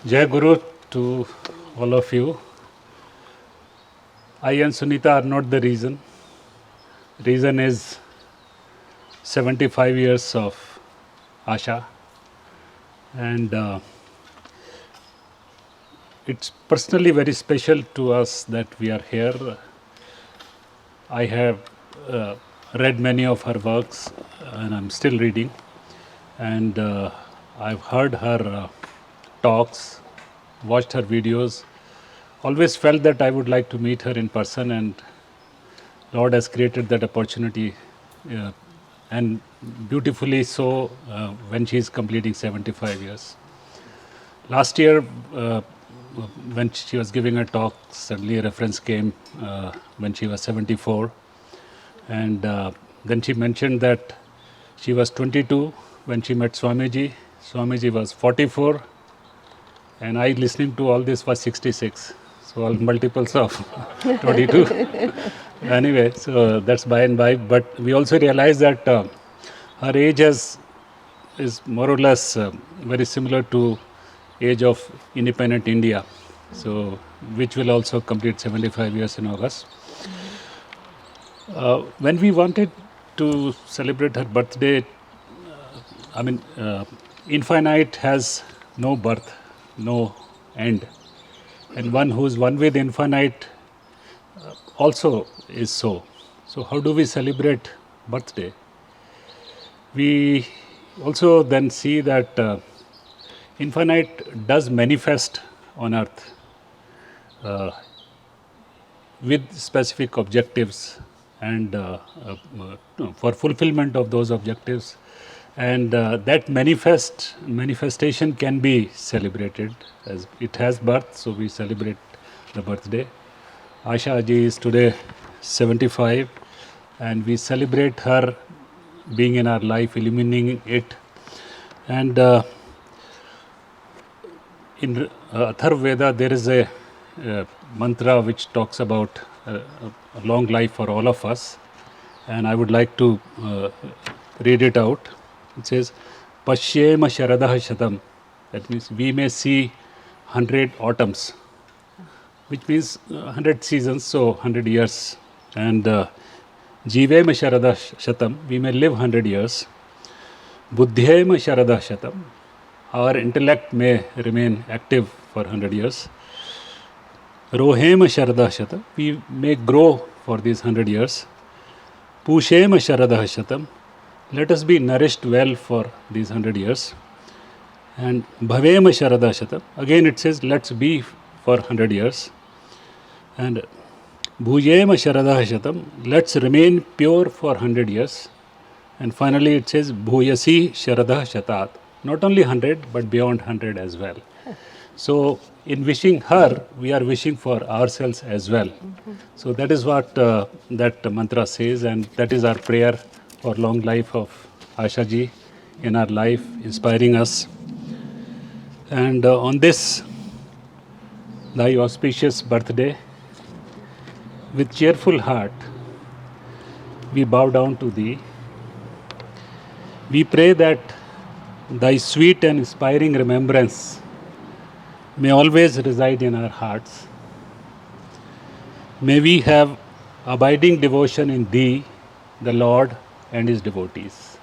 Jai Guru to all of you. I and Sunita are not the reason. Reason is 75 years of Asha, and it's personally very special to us that we are here. I have read many of her works, and I'm still reading, and I've heard her talks, watched her videos, always felt that I would like to meet her in person, and Lord has created that opportunity, and beautifully so when she is completing 75 years. Last year, when she was giving a talk, suddenly a reference came when she was 74, and then she mentioned that she was 22 when she met Swamiji. Swamiji was 44, and I, listening to all this, was 66. So all multiples of 22. Anyway, so that's by and by. But we also realize that her age is more or less very similar to age of independent India. So which will also complete 75 years in August. When we wanted to celebrate her birthday, infinite has no birth, no end. And one who is one with infinite also is so. So how do we celebrate birthday? We also then see that infinite does manifest on earth with specific objectives and for fulfillment of those objectives, and that manifestation can be celebrated as it has birth, so we celebrate the birthday. Asha ji is today 75, and we celebrate her being in our life, illuminating it. And in Atharva Veda, there is a mantra which talks about a long life for all of us, and I would like to read it out. It says, Pashyema Sharadah Shatam. That means we may see 100 autumns, which means 100 seasons, so 100 years. And Jivema Sharadah Shatam, we may live 100 years. Buddhyema Sharadah Shatam, our intellect may remain active for 100 years. Rohema Sharadah Shatam, we may grow for these 100 years. Pushema Sharadah Shatam, let us be nourished well for these 100 years. And Bhavema Sharadah Shatam, again it says let's be for 100 years. And Bhujema Sharadah Shatam, let's remain pure for 100 years. And finally it says Bhuyasi Sharadah Shatat, not only 100 but beyond 100 as well. So in wishing her, we are wishing for ourselves as well. So that is what that mantra says, and that is our prayer for long life of Asha ji in our life, inspiring us. And on this, thy auspicious birthday, with cheerful heart, we bow down to thee. We pray that thy sweet and inspiring remembrance may always reside in our hearts. May we have abiding devotion in thee, the Lord, and his devotees.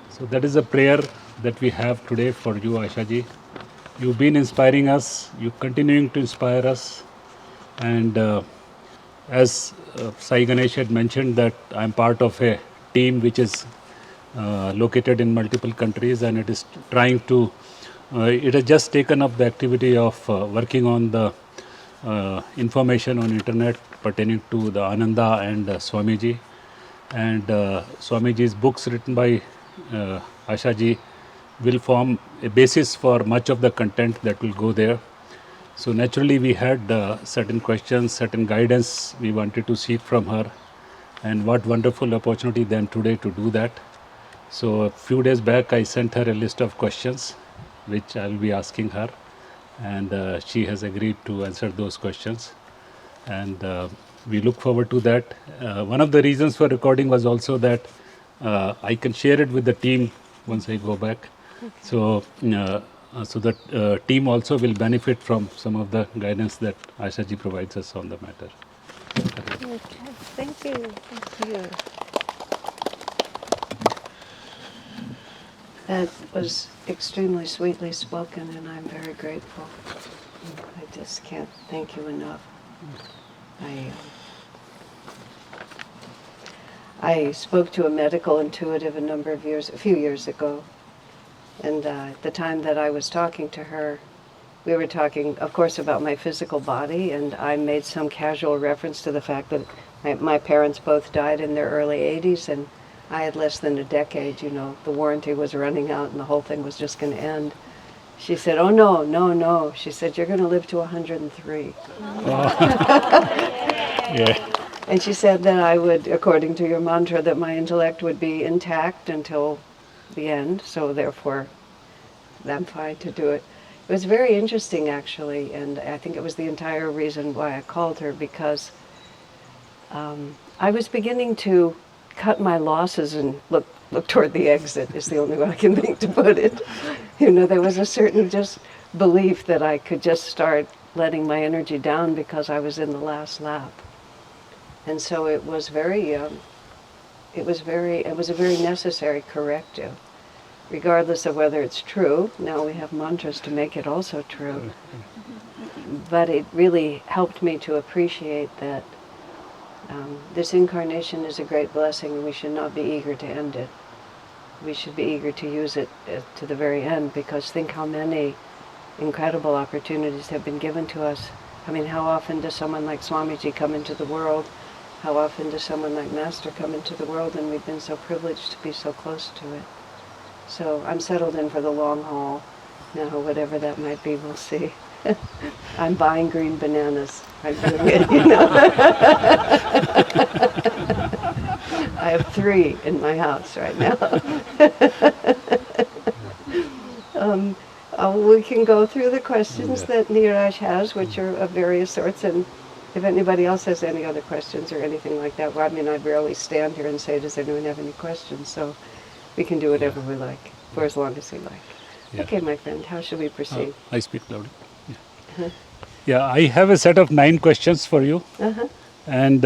So that is a prayer that we have today for you, Asha ji. You've been inspiring us, you're continuing to inspire us, and as Sai Ganesh had mentioned, that I'm part of a team which is located in multiple countries, and it is trying to, it has just taken up the activity of working on the information on internet pertaining to the Ananda and Swamiji. And Swamiji's books written by Asha ji will form a basis for much of the content that will go there. So naturally we had certain questions, certain guidance we wanted to seek from her, and what wonderful opportunity then today to do that. So a few days back I sent her a list of questions which I will be asking her, and she has agreed to answer those questions, and we look forward to that. One of the reasons for recording was also that I can share it with the team once I go back. So so that team also will benefit from some of the guidance that Asha ji provides us on the matter. Okay, thank you. Thank you. That was extremely sweetly spoken, and I'm very grateful. I just can't thank you enough. I spoke to a medical intuitive a few years ago, and at the time that I was talking to her, we were talking, of course, about my physical body, and I made some casual reference to the fact that my parents both died in their early 80s, and I had less than a decade. You know, the warranty was running out, and the whole thing was just going to end. She said, "Oh no, no, no." She said, "You're going to live to 103." Yeah. And she said that I would, according to your mantra, that my intellect would be intact until the end, so therefore I'm fine to do it. It was very interesting, actually, and I think it was the entire reason why I called her, because I was beginning to cut my losses and look toward the exit, is the only way I can think to put it. You know, there was a certain just belief that I could just start letting my energy down because I was in the last lap. And so it was a very necessary corrective, regardless of whether it's true. Now we have mantras to make it also true. But it really helped me to appreciate that this incarnation is a great blessing, and we should not be eager to end it. We should be eager to use it to the very end, because think how many incredible opportunities have been given to us. I mean, how often does someone like Swamiji come into the world? How often does someone like Master come into the world? And we've been so privileged to be so close to it. So I'm settled in for the long haul. Now, whatever that might be, we'll see. I'm buying green bananas. I'm doing it, you know. I have 3 in my house right now. We can go through the questions that Neeraj has, which are of various sorts, and if anybody else has any other questions or anything like that, well, I mean, I'd rarely stand here and say, does anyone have any questions? So we can do whatever we like, for as long as we like. Yeah. Okay, my friend, how should we proceed? I speak loudly. Yeah. Yeah, I have a set of 9 questions for you. And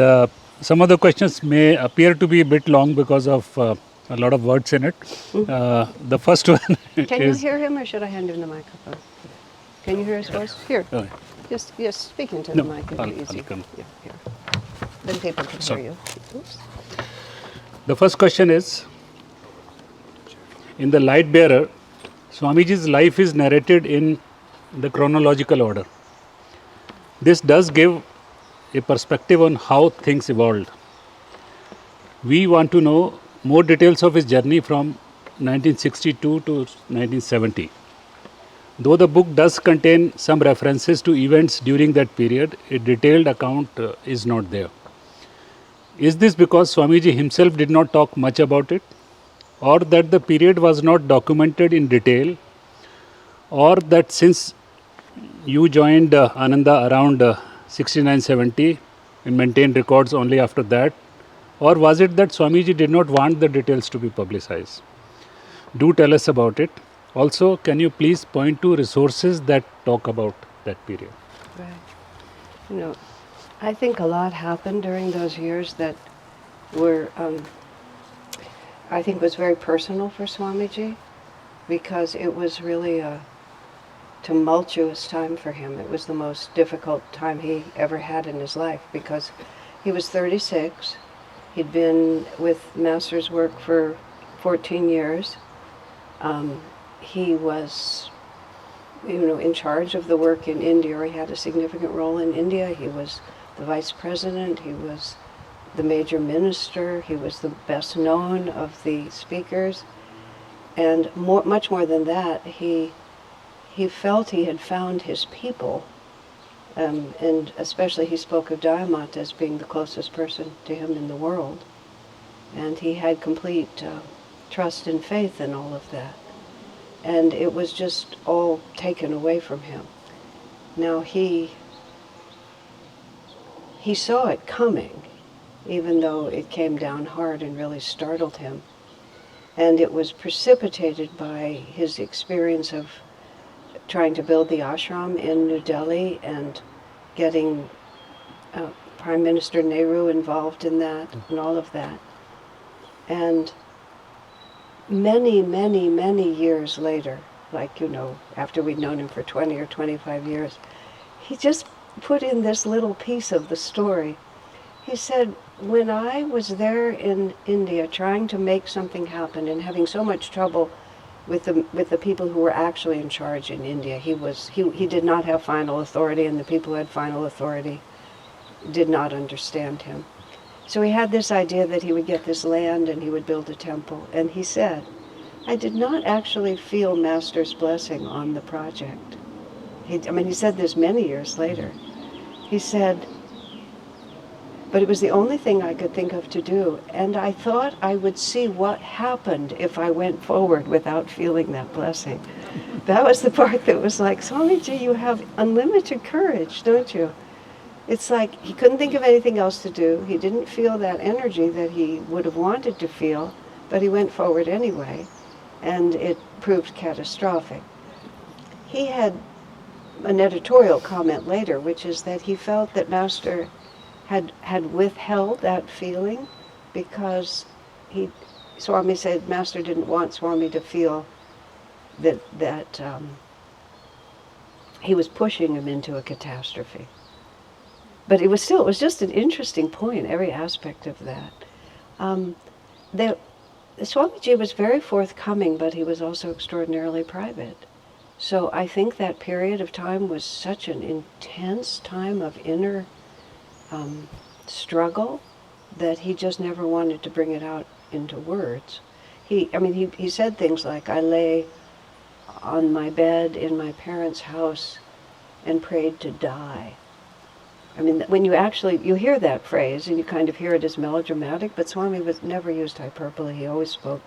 some of the questions may appear to be a bit long because of a lot of words in it. The first one Can is... you hear him, or should I hand him the microphone? Can you hear his voice? Here. Oh, Just speak into No, the mic. It'll be easy. I'll come. Yeah, here. Then people can Sorry. hear you. Oops. The first question is, in the Light Bearer, Swamiji's life is narrated in the chronological order. This does give a perspective on how things evolved. We want to know more details of his journey from 1962 to 1970. Though the book does contain some references to events during that period, a detailed account is not there. Is this because Swamiji himself did not talk much about it, or that the period was not documented in detail, or that since you joined Ananda around 69-70 and maintained records only after that, or was it that Swamiji did not want the details to be publicized? Do tell us about it. Also, can you please point to resources that talk about that period? Right. You know, I think a lot happened during those years that were, I think was very personal for Swamiji, because it was really a tumultuous time for him. It was the most difficult time he ever had in his life, because he was 36. He'd been with Master's work for 14 years. He was, in charge of the work in India, or he had a significant role in India. He was the vice president, he was the major minister, he was the best known of the speakers. And much more than that, he felt he had found his people. And especially he spoke of Dayamata as being the closest person to him in the world. And he had complete trust and faith in all of that. And it was just all taken away from him. Now he saw it coming, even though it came down hard and really startled him. And it was precipitated by his experience of trying to build the ashram in New Delhi and getting Prime Minister Nehru involved in that and all of that. And many, many, many years later, like, after we'd known him for 20 or 25 years, he just put in this little piece of the story. He said, when I was there in India trying to make something happen and having so much trouble with the people who were actually in charge in India, he did not have final authority, and the people who had final authority did not understand him. So he had this idea that he would get this land and he would build a temple. And he said, I did not actually feel Master's blessing on the project. He said this many years later. He said, but it was the only thing I could think of to do. And I thought I would see what happened if I went forward without feeling that blessing. That was the part that was like, Swamiji, you have unlimited courage, don't you? It's like he couldn't think of anything else to do. He didn't feel that energy that he would have wanted to feel, but he went forward anyway, and it proved catastrophic. He had an editorial comment later, which is that he felt that Master had withheld that feeling because Swami said Master didn't want Swami to feel that he was pushing him into a catastrophe. But it was just an interesting point, every aspect of that. Swamiji was very forthcoming, but he was also extraordinarily private. So I think that period of time was such an intense time of inner struggle that he just never wanted to bring it out into words. He said things like, I lay on my bed in my parents' house and prayed to die. When you hear that phrase, and you kind of hear it as melodramatic, but Swami never used hyperbole. He always spoke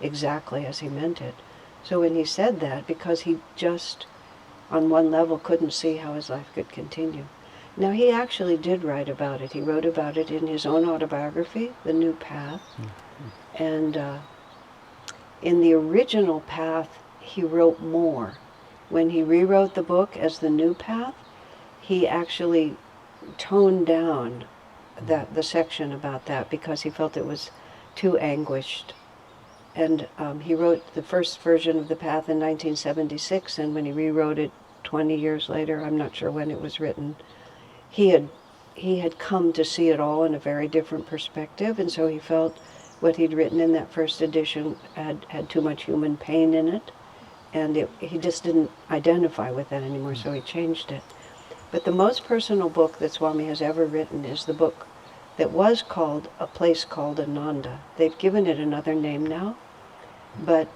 exactly as he meant it. So when he said that, because he just, on one level, couldn't see how his life could continue. Now, he actually did write about it. He wrote about it in his own autobiography, The New Path. Mm-hmm. And in the original Path, he wrote more. When he rewrote the book as The New Path, he actually toned down the section about that because he felt it was too anguished. And he wrote the first version of the Path in 1976, and when he rewrote it 20 years later, I'm not sure when it was written, he had come to see it all in a very different perspective, and so he felt what he'd written in that first edition had too much human pain in it, and he just didn't identify with that anymore, so he changed it. But the most personal book that Swami has ever written is the book that was called A Place Called Ananda. They've given it another name now, but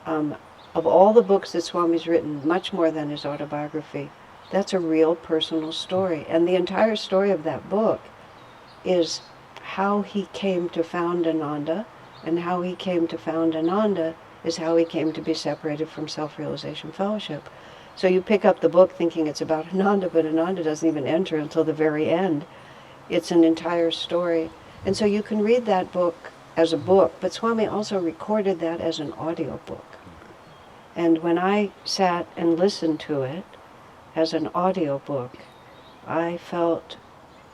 of all the books that Swami's written, much more than his autobiography, that's a real personal story. And the entire story of that book is how he came to found Ananda, and how he came to found Ananda is how he came to be separated from Self-Realization Fellowship. So you pick up the book thinking it's about Ananda, but Ananda doesn't even enter until the very end. It's an entire story. And so you can read that book as a book, but Swami also recorded that as an audio book. And when I sat and listened to it as an audio book, I felt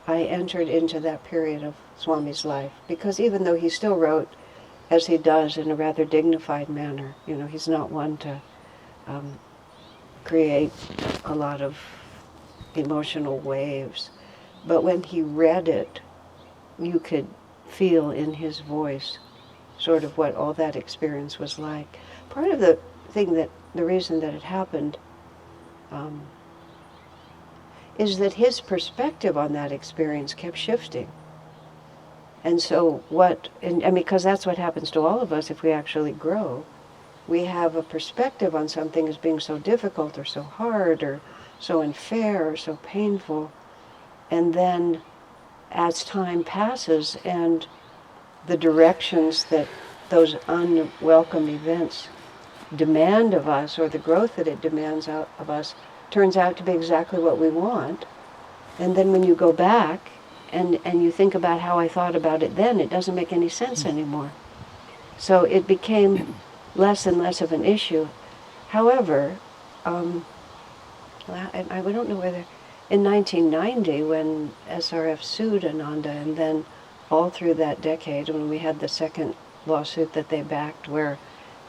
I entered into that period of Swami's life. Because even though he still wrote, as he does, in a rather dignified manner, he's not one to create a lot of emotional waves. But when he read it, you could feel in his voice sort of what all that experience was like. Part of the reason that it happened is that his perspective on that experience kept shifting. And so because that's what happens to all of us if we actually grow. We have a perspective on something as being so difficult or so hard or so unfair or so painful. And then as time passes and the directions that those unwelcome events demand of us, or the growth that it demands out of us, turns out to be exactly what we want. And then when you go back and you think about how I thought about it then, it doesn't make any sense anymore. So it became less and less of an issue. However, and I don't know whether, in 1990 when SRF sued Ananda, and then all through that decade when we had the second lawsuit that they backed where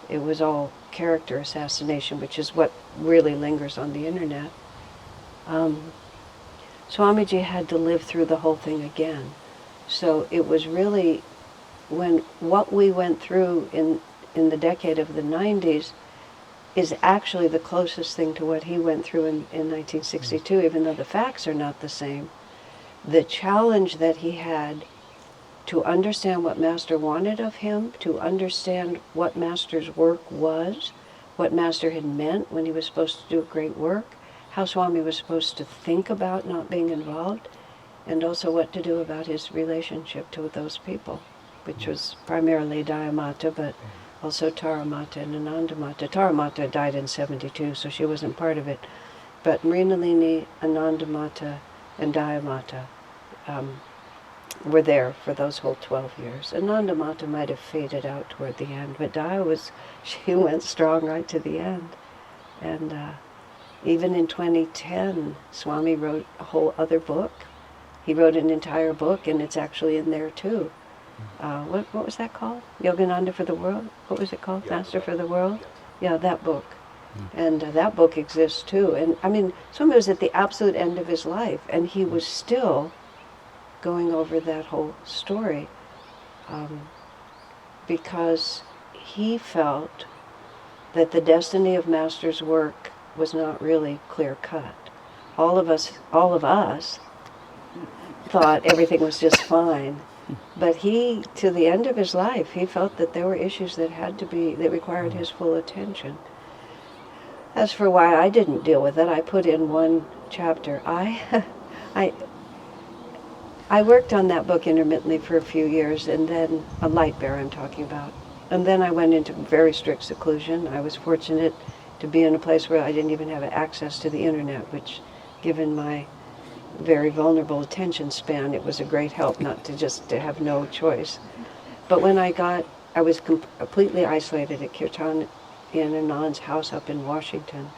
it was all character assassination, which is what really lingers on the internet, Swamiji had to live through the whole thing again. So it was really when what we went through in the decade of the 90s is actually the closest thing to what he went through in 1962, even though the facts are not the same. The challenge that he had to understand what Master wanted of him, to understand what Master's work was, what Master had meant when he was supposed to do great work, how Swami was supposed to think about not being involved, and also what to do about his relationship to those people, which was primarily Dayamata, but also Taramata and Anandamata. Taramata died in 72, so she wasn't part of it. But Mrinalini, Anandamata, and Dayamata were there for those whole 12 years. Anandamata might have faded out toward the end, but she went strong right to the end. And even in 2010, Swami wrote a whole other book. He wrote an entire book, and it's actually in there too. What was that called? Yogananda for the World? What was it called? Master for the World? Yeah, that book. And that book exists too. And I mean, Swami was at the absolute end of his life, and he was still going over that whole story because he felt that the destiny of Master's work was not really clear-cut. All of us thought everything was just fine. But he, to the end of his life, he felt that there were issues that required his full attention. As for why I didn't deal with it, I put in one chapter. I worked on that book intermittently for a few years, and then, a light bearer I'm talking about. And then I went into very strict seclusion. I was fortunate to be in a place where I didn't even have access to the internet, which, given my very vulnerable attention span, it was a great help not to have no choice. But when I was completely isolated at Kirtan in Anand's house up in Washington.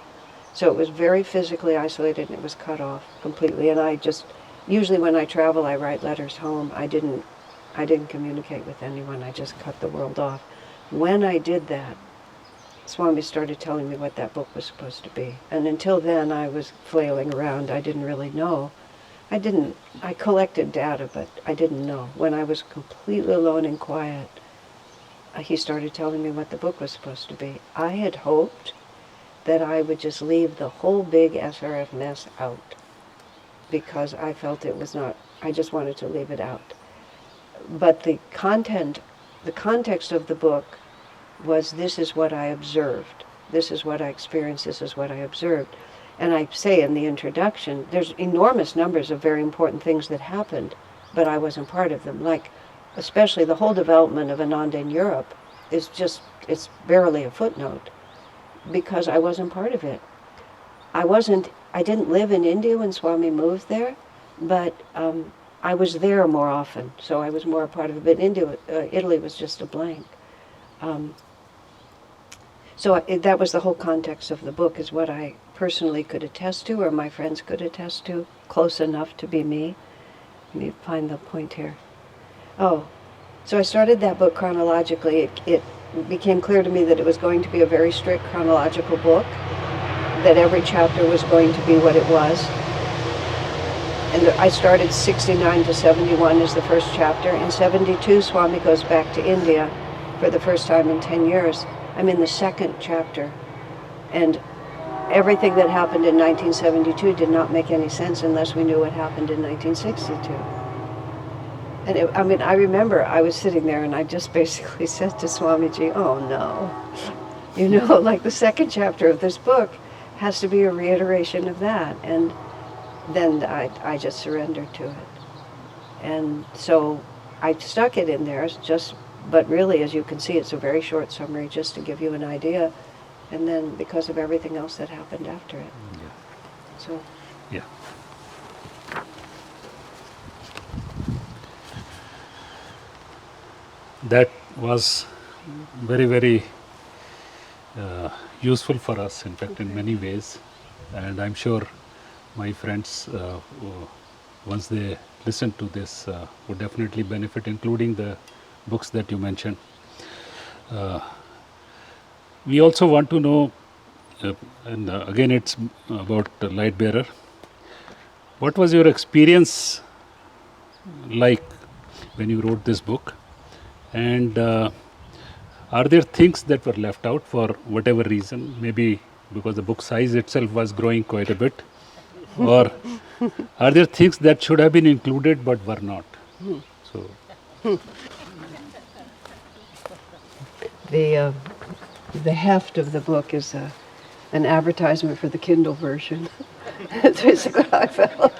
So it was very physically isolated, and it was cut off completely. And usually when I travel, I write letters home. I didn't communicate with anyone. I just cut the world off. When I did that, Swami started telling me what that book was supposed to be. And until then, I was flailing around. I didn't really know. I collected data, but I didn't know. When I was completely alone and quiet, he started telling me what the book was supposed to be. I had hoped that I would just leave the whole big SRF mess out because I felt it was not, I just wanted to leave it out. But the context of the book was, this is what I observed. This is what I experienced. This is what I observed. And I say in the introduction, there's enormous numbers of very important things that happened, but I wasn't part of them. Like, especially the whole development of Ananda in Europe it's barely a footnote, because I wasn't part of it. I didn't live in India when Swami moved there, but I was there more often, so I was more a part of it. But Italy was just a blank. That was the whole context of the book, is what I personally could attest to, or my friends could attest to, close enough to be me. Let me find the point here. Oh, so I started that book chronologically. It became clear to me that it was going to be a very strict chronological book, that every chapter was going to be what it was. And I started 69 to 71 as the first chapter. In 72, Swami goes back to India for the first time in 10 years. I'm in the second chapter. And everything that happened in 1972 did not make any sense unless we knew what happened in 1962. And I remember I was sitting there and I just basically said to Swamiji, oh no. Like the second chapter of this book has to be a reiteration of that. And then I just surrendered to it. And so I stuck it in there, but really, as you can see, it's a very short summary just to give you an idea. And then because of everything else that happened after it. Yeah. So. Yeah. That was very, very useful for us, in fact, in many ways. and I'm sure my friends, once they listen to this, would definitely benefit, including the books that you mentioned. We also want to know, and again it's about the light bearer. What was your experience like when you wrote this book? And are there things that were left out for whatever reason? Maybe because the book size itself was growing quite a bit, or are there things that should have been included but were not? So the heft of the book is an advertisement for the Kindle version. That's basically how I felt.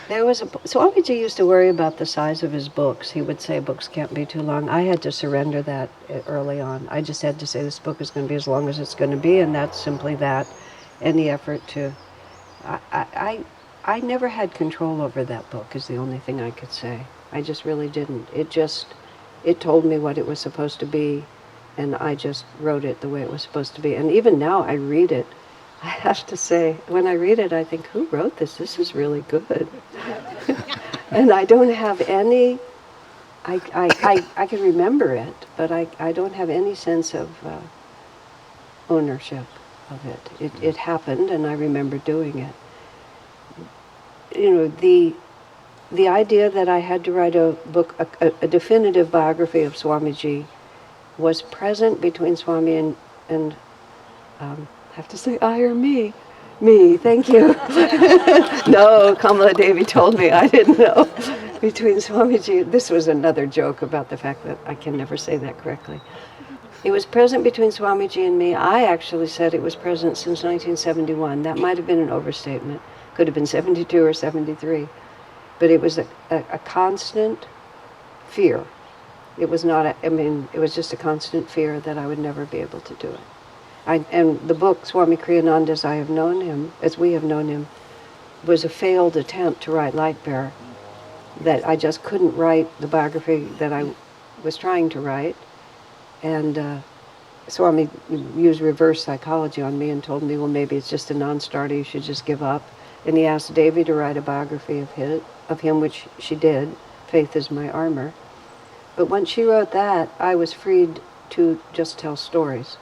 Swamiji used to worry about the size of his books. He would say books can't be too long. I had to surrender that early on. I just had to say this book is going to be as long as it's going to be, and that's simply that. Any effort to... I never had control over that book, is the only thing I could say. I just really didn't. It told me what it was supposed to be, and I just wrote it the way it was supposed to be. And even now I read it, I have to say, when I read it, I think, who wrote this? This is really good. And I don't have any, I can remember it, but I don't have any sense of ownership of it. It happened, and I remember doing it. You know, the idea that I had to write a book, a definitive biography of Swamiji, was present between Swami and I have to say I or me? Me, thank you. No, Kamala Devi told me, I didn't know. Between Swamiji, this was another joke about the fact that I can never say that correctly. It was present between Swamiji and me. I actually said it was present since 1971. That might have been an overstatement. Could have been 72 or 73. But it was a constant fear. It was not, it was just a constant fear that I would never be able to do it. And the book, Swami Kriyananda, as I have known him, as we have known him, was a failed attempt to write Light Bearer. That I just couldn't write the biography that I was trying to write. And Swami used reverse psychology on me and told me, well, maybe it's just a non-starter, you should just give up. And he asked Devi to write a biography of him, which she did, Faith is My Armor. But once she wrote that, I was freed to just tell stories.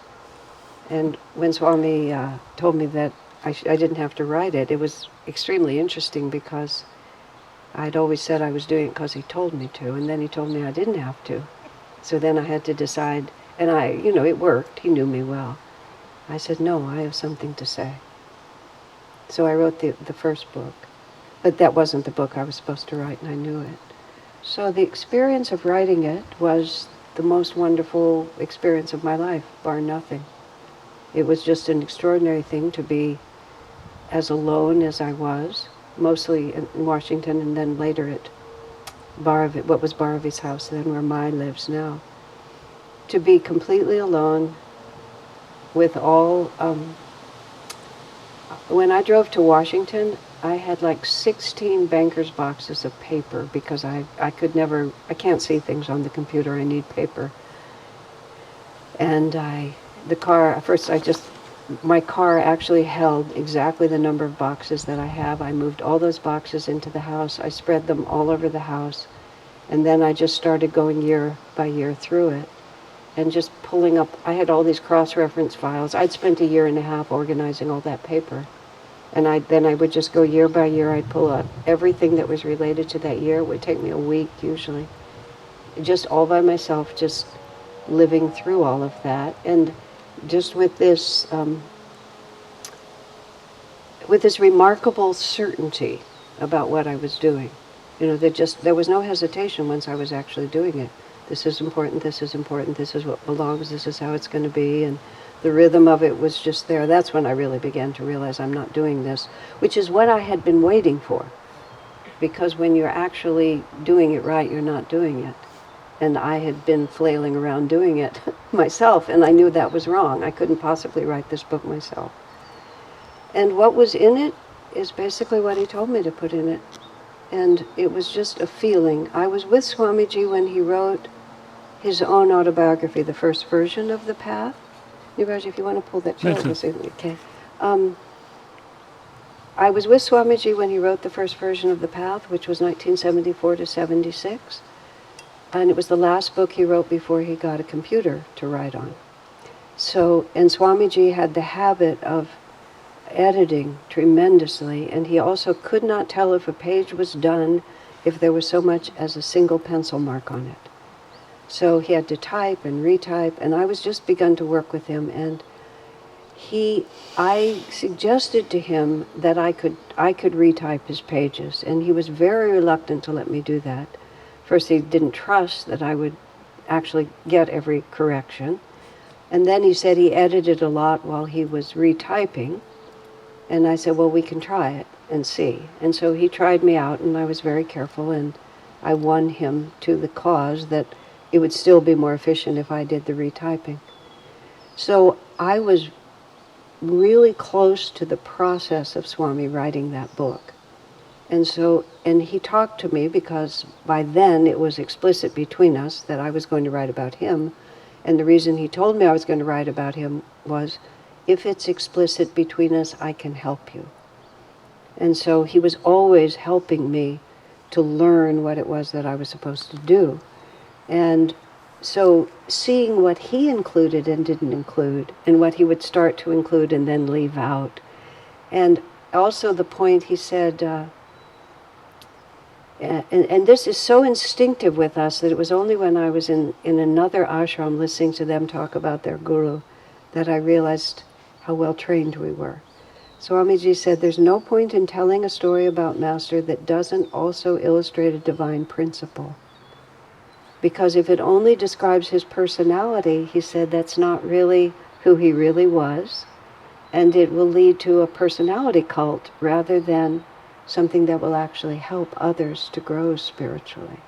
And when Swami told me that I didn't have to write it, it was extremely interesting because I'd always said I was doing it because he told me to, and then he told me I didn't have to. So then I had to decide, and it worked, he knew me well. I said, no, I have something to say. So I wrote the first book, but that wasn't the book I was supposed to write, and I knew it. So the experience of writing it was the most wonderful experience of my life, bar nothing. It was just an extraordinary thing to be as alone as I was, mostly in Washington and then later at what was Bharavi's house then, where Mai lives now. To be completely alone with all... when I drove to Washington, I had like 16 banker's boxes of paper because I can't see things on the computer, I need paper. And my car actually held exactly the number of boxes that I have. I moved all those boxes into the house. I spread them all over the house. And then I just started going year by year through it and just pulling up. I had all these cross-reference files. I'd spent a year and a half organizing all that paper. And then I would just go year by year. I'd pull out everything that was related to that year. It would take me a week usually. Just all by myself, just living through all of that. And just with this remarkable certainty about what I was doing. There was no hesitation once I was actually doing it. This is important, this is important, this is what belongs, this is how it's going to be, and the rhythm of it was just there. That's when I really began to realize I'm not doing this, which is what I had been waiting for. Because when you're actually doing it right, you're not doing it. And I had been flailing around doing it myself, and I knew that was wrong. I couldn't possibly write this book myself. And what was in it is basically what he told me to put in it. And it was just a feeling. I was with Swamiji when he wrote his own autobiography, the first version of The Path. Niraj, if you want to pull that chair, okay. I was with Swamiji when he wrote the first version of The Path, which was 1974 to 76. And it was the last book he wrote before he got a computer to write on. So, and Swamiji had the habit of editing tremendously, and he also could not tell if a page was done if there was so much as a single pencil mark on it. So he had to type and retype, and I was just begun to work with him, and I suggested to him that I could retype his pages, and he was very reluctant to let me do that. First, he didn't trust that I would actually get every correction, and then he said he edited a lot while he was retyping, and I said, well, we can try it and see. And so he tried me out, and I was very careful, and I won him to the cause that it would still be more efficient if I did the retyping. So I was really close to the process of Swami writing that book. And he talked to me because by then it was explicit between us that I was going to write about him. And the reason he told me I was going to write about him was, if it's explicit between us, I can help you. And so he was always helping me to learn what it was that I was supposed to do. And so seeing what he included and didn't include, and what he would start to include and then leave out. And also the point he said, and this is so instinctive with us that it was only when I was in another ashram listening to them talk about their guru that I realized how well trained we were. Swamiji said, there's no point in telling a story about Master that doesn't also illustrate a divine principle. Because if it only describes his personality, he said, that's not really who he really was, and it will lead to a personality cult rather than something that will actually help others to grow spiritually.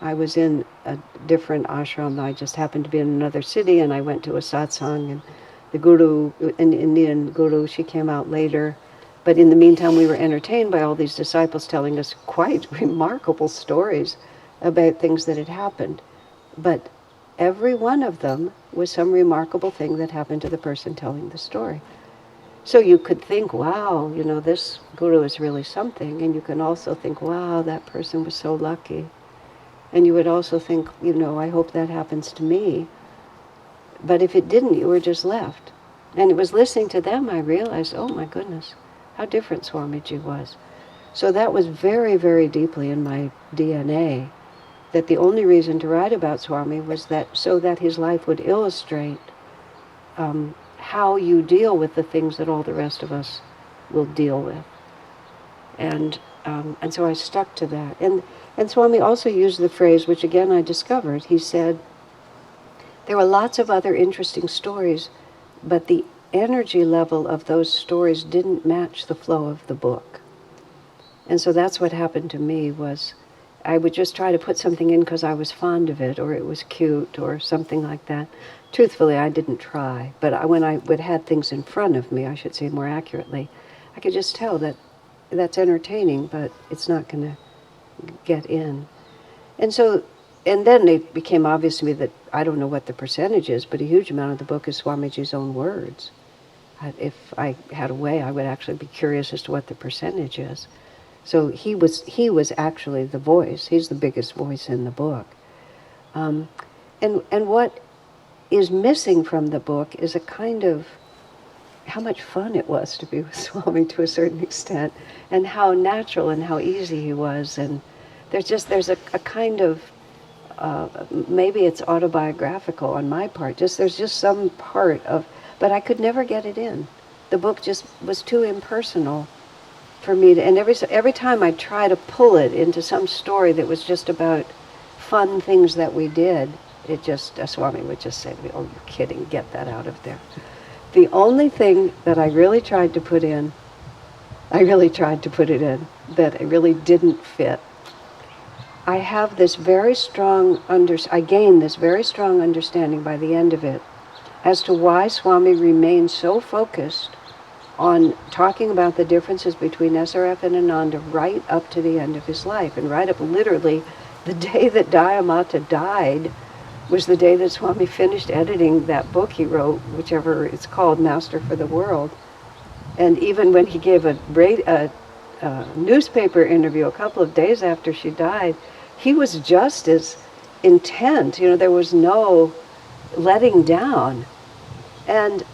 I was in a different ashram. I just happened to be in another city, and I went to a satsang, and the guru, an Indian guru, she came out later. But in the meantime, we were entertained by all these disciples telling us quite remarkable stories about things that had happened. But every one of them was some remarkable thing that happened to the person telling the story. So you could think, wow, this guru is really something. And you can also think, wow, that person was so lucky. And you would also think, I hope that happens to me. But if it didn't, you were just left. And it was listening to them I realized, oh my goodness, how different Swamiji was. So that was very, very deeply in my DNA, that the only reason to write about Swami was that so that his life would illustrate how you deal with the things that all the rest of us will deal with. And so I stuck to that. And Swami also used the phrase, which again I discovered. He said, there were lots of other interesting stories, but the energy level of those stories didn't match the flow of the book. And so that's what happened to me, was I would just try to put something in because I was fond of it, or it was cute, or something like that. Truthfully, I didn't try, but when I would have things in front of me, I should say more accurately, I could just tell that that's entertaining, but it's not going to get in. And then it became obvious to me that I don't know what the percentage is, but a huge amount of the book is Swamiji's own words. If I had a way, I would actually be curious as to what the percentage is. So he was actually the voice. He's the biggest voice in the book. And what is missing from the book is a kind of how much fun it was to be with Swami to a certain extent, and how natural and how easy he was. And there's a kind of, maybe it's autobiographical on my part, there's just some part of, but I could never get it in. The book just was too impersonal for me to, and every time I try to pull it into some story that was just about fun things that we did, it just, Swami would just say to me, oh, you're kidding, get that out of there. The only thing that I really tried to put in, that it really didn't fit. I have this very strong, I gained this very strong understanding by the end of it as to why Swami remained so focused on talking about the differences between SRF and Ananda right up to the end of his life, and right up literally the day that Dayamata died was the day that Swami finished editing that book he wrote, whichever it's called, Master for the World. And even when he gave a newspaper interview a couple of days after she died, he was just as intent. There was no letting down. And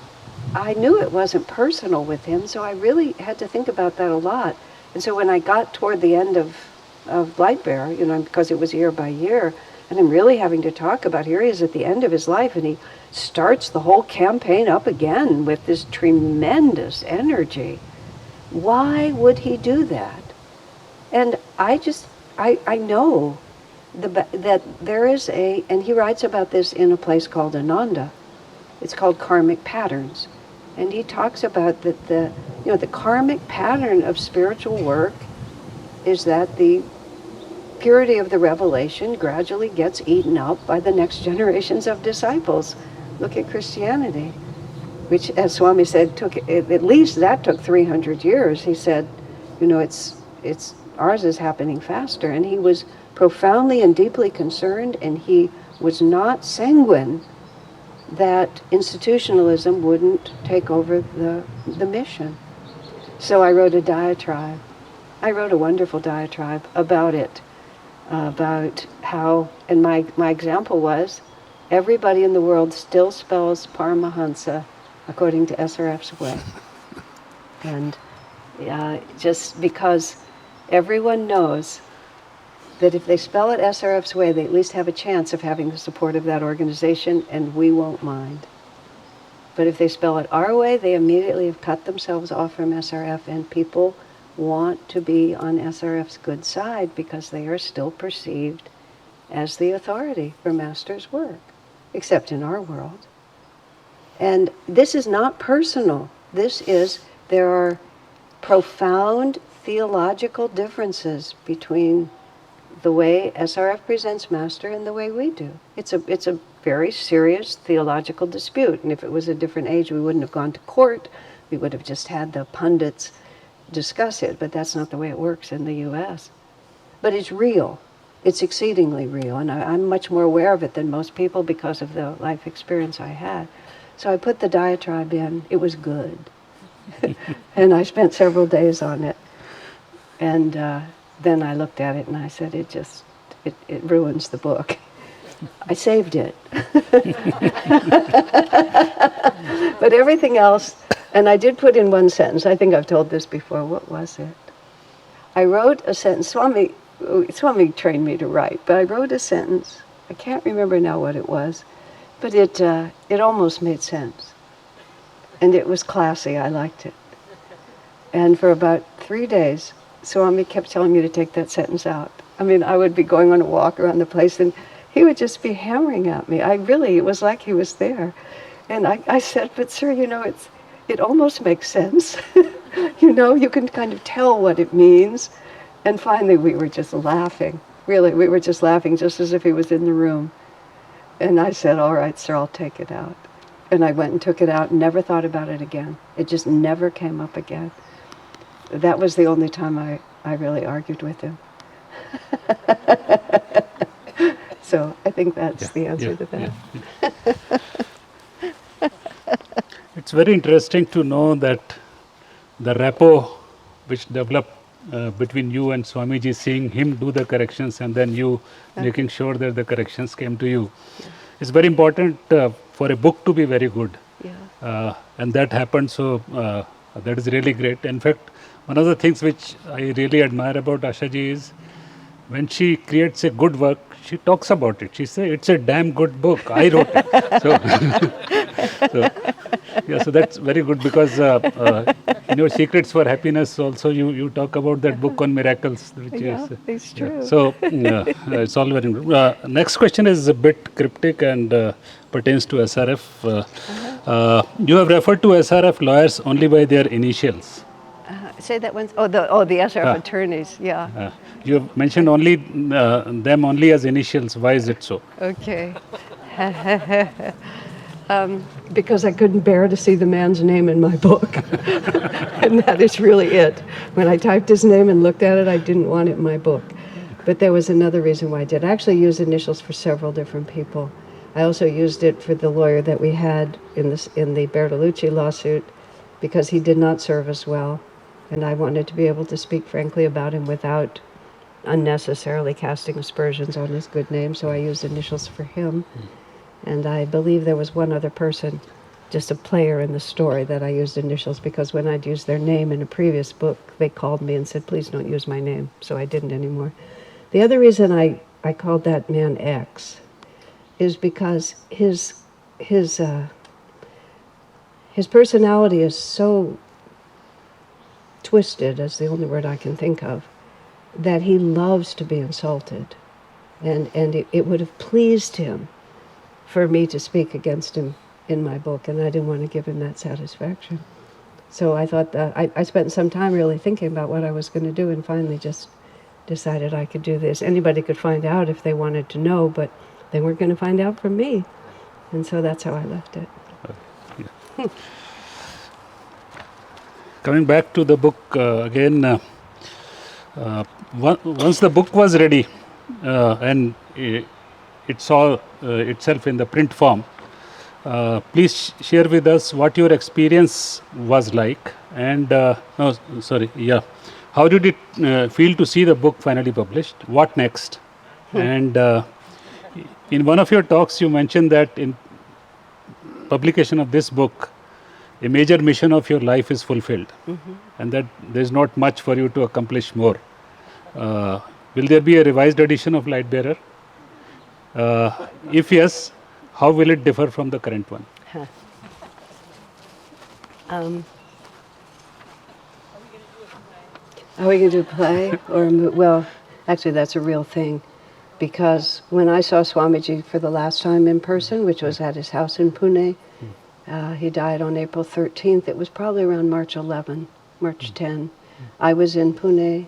I knew it wasn't personal with him, so I really had to think about that a lot. And so when I got toward the end of Lightbearer, because it was year by year, and I'm really having to talk about, here he is at the end of his life, and he starts the whole campaign up again with this tremendous energy. Why would he do that? And I know that there is and he writes about this in a place called Ananda. It's called Karmic Patterns. And he talks about that the karmic pattern of spiritual work is that the purity of the revelation gradually gets eaten up by the next generations of disciples. Look at Christianity, which, as Swami said, at least that took 300 years. He said, it's ours is happening faster. And he was profoundly and deeply concerned, and he was not sanguine that institutionalism wouldn't take over the mission. So I wrote a diatribe. I wrote a wonderful diatribe about it, about how, and my example was, everybody in the world still spells Paramahansa according to SRF's way. And just because everyone knows that if they spell it SRF's way, they at least have a chance of having the support of that organization, and we won't mind. But if they spell it our way, they immediately have cut themselves off from SRF, and people want to be on SRF's good side because they are still perceived as the authority for Master's work, except in our world. And this is not personal. There are profound theological differences between the way SRF presents Master and the way we do. It's a very serious theological dispute, and if it was a different age, we wouldn't have gone to court. We would have just had the pundits discuss it, but that's not the way it works in the U.S. But it's real. It's exceedingly real, and I'm much more aware of it than most people because of the life experience I had. So I put the diatribe in. It was good. And I spent several days on it. And then I looked at it and I said, it ruins the book. I saved it. But everything else, and I did put in one sentence. I think I've told this before. What was it? I wrote a sentence. Swami trained me to write, but I wrote a sentence. I can't remember now what it was, but it almost made sense. And it was classy. I liked it. And for about 3 days, Swami kept telling me to take that sentence out. I mean, I would be going on a walk around the place, and he would just be hammering at me. It was like he was there. And I said, but sir, it almost makes sense. You can kind of tell what it means. And finally, we were just laughing. Really, we were just laughing, just as if he was in the room. And I said, all right, sir, I'll take it out. And I went and took it out and never thought about it again. It just never came up again. That was the only time I really argued with him. So I think that's the answer to that. It's very interesting to know that the rapport which developed between you and Swamiji, seeing him do the corrections and then you making sure that the corrections came to you. It's very important for a book to be very good. And that happened, so that is really great. In fact, one of the things which I really admire about Ashaji is when she creates a good work, she talks about it. She says, it's a damn good book. I wrote it. So that's very good because in your Secrets for Happiness also you talk about that book on miracles. Which it's true. So it's all very good. Next question is a bit cryptic and pertains to SRF. You have referred to SRF lawyers only by their initials. Say that once. The SRF attorneys, yeah. You have mentioned only them only as initials. Why is it so? Okay. Because I couldn't bear to see the man's name in my book. And that is really it. When I typed his name and looked at it, I didn't want it in my book. But there was another reason why I did. I actually used initials for several different people. I also used it for the lawyer that we had in the Bertolucci lawsuit. because he did not serve us well, and I wanted to be able to speak frankly about him without unnecessarily casting aspersions on his good name, so I used initials for him. And I believe there was one other person, just a player in the story, that I used initials, because when I'd used their name in a previous book, they called me and said, please don't use my name, so I didn't anymore. The other reason I called that man X is because his personality is so twisted, is the only word I can think of, that he loves to be insulted. And it would have pleased him for me to speak against him in my book, and I didn't want to give him that satisfaction. So I thought that I spent some time really thinking about what I was going to do, and finally just decided I could do this. Anybody could find out if they wanted to know, but they weren't going to find out from me. And so that's how I left it. Yeah. Coming back to the book again, once the book was ready and it saw itself in the print form, please share with us what your experience was like, and how did it feel to see the book finally published? What next? And in one of your talks, you mentioned that in publication of this book, a major mission of your life is fulfilled, and that there's not much for you to accomplish more. Will there be a revised edition of Lightbearer? If yes, how will it differ from the current one? Are we going to do play? Well, actually that's a real thing, because when I saw Swamiji for the last time in person, which was at his house in Pune, he died on April 13th. It was probably around March 10. I was in Pune,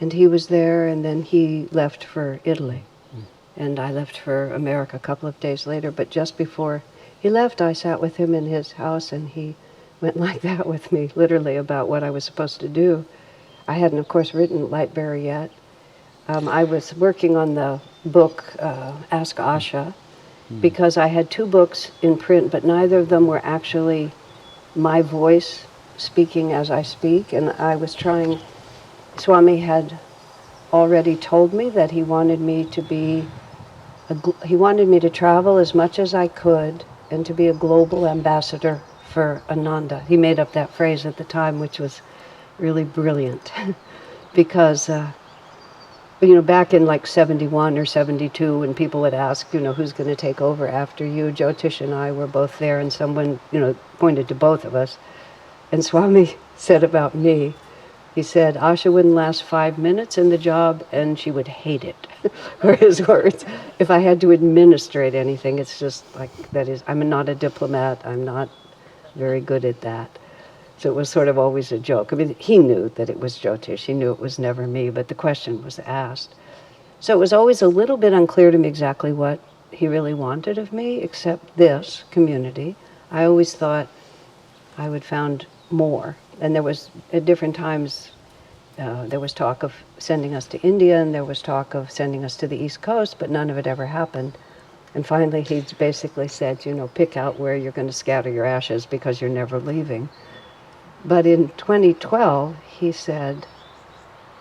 and he was there, and then he left for Italy. And I left for America a couple of days later, but just before he left, I sat with him in his house, and he went like that with me, literally, about what I was supposed to do. I hadn't, of course, written Lightbearer yet. I was working on the book, Ask Asha, because I had 2 books in print, but neither of them were actually my voice speaking as I speak, and I was trying. Swami had already told me that he wanted me to be, he wanted me to travel as much as I could and to be a global ambassador for Ananda. He made up that phrase at the time, which was really brilliant, because back in like 71 or 72, when people would ask, who's going to take over after you, Jyotish and I were both there, and someone, pointed to both of us. And Swami said about me, he said, Asha wouldn't last 5 minutes in the job, and she would hate it, were his words. If I had to administrate anything, it's just like, I'm not a diplomat, I'm not very good at that. So it was sort of always a joke. I mean, he knew that it was Jyotish. He knew it was never me, but the question was asked. So it was always a little bit unclear to me exactly what he really wanted of me, except this community. I always thought I would found more. And there was, at different times, there was talk of sending us to India, and there was talk of sending us to the East Coast, but none of it ever happened. And finally, he basically said, pick out where you're going to scatter your ashes, because you're never leaving. But in 2012, he said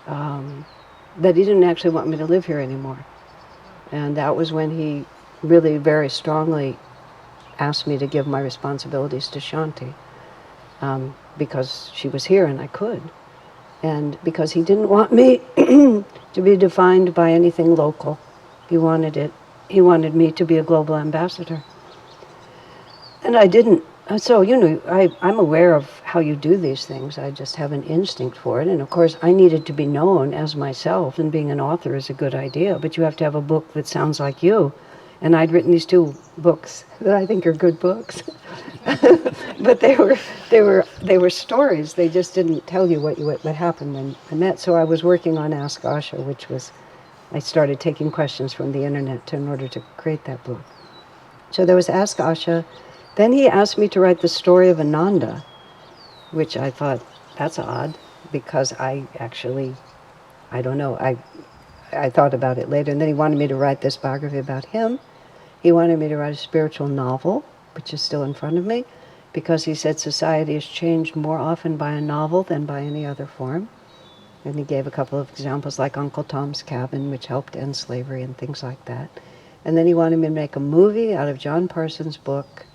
that he didn't actually want me to live here anymore. And that was when he really very strongly asked me to give my responsibilities to Shanti, because she was here and I could. And because he didn't want me to be defined by anything local. He wanted me to be a global ambassador. And I didn't. So, I'm aware of how you do these things. I just have an instinct for it. And of course, I needed to be known as myself, and being an author is a good idea, but you have to have a book that sounds like you. And I'd written these 2 books that I think are good books. But they were stories. They just didn't tell you what happened when I met. So I was working on Ask Asha, which was, I started taking questions from the internet in order to create that book. So there was Ask Asha. Then he asked me to write the Story of Ananda, which I thought, that's odd, because I don't know, I thought about it later. And then he wanted me to write this biography about him. He wanted me to write a spiritual novel, which is still in front of me. because he said society is changed more often by a novel than by any other form. And he gave a couple of examples like Uncle Tom's Cabin, which helped end slavery and things like that. And then he wanted me to make a movie out of John Parsons' book,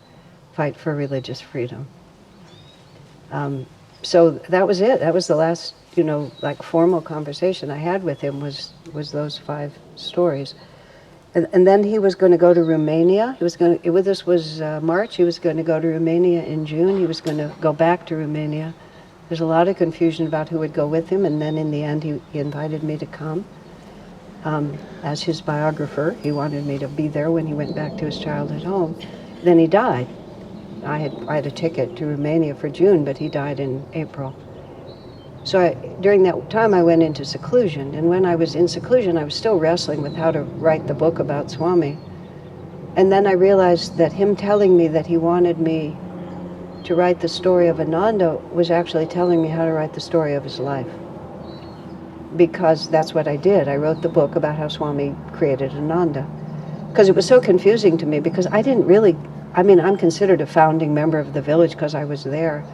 Fight for Religious Freedom. So that was it. That was the last, like formal conversation I had with him was those 5 stories. And then he was going to go to Romania. He was going to, this was March, he was going to go to Romania in June. He was going to go back to Romania. There's a lot of confusion about who would go with him, and then in the end he invited me to come as his biographer. He wanted me to be there when he went back to his childhood home. Then he died. I had a ticket to Romania for June, but he died in April. So during that time I went into seclusion, and when I was in seclusion I was still wrestling with how to write the book about Swami. And then I realized that him telling me that he wanted me to write the story of Ananda was actually telling me how to write the story of his life. Because that's what I did. I wrote the book about how Swami created Ananda. Because it was so confusing to me, because I didn't really, I'm considered a founding member of the village because I was there.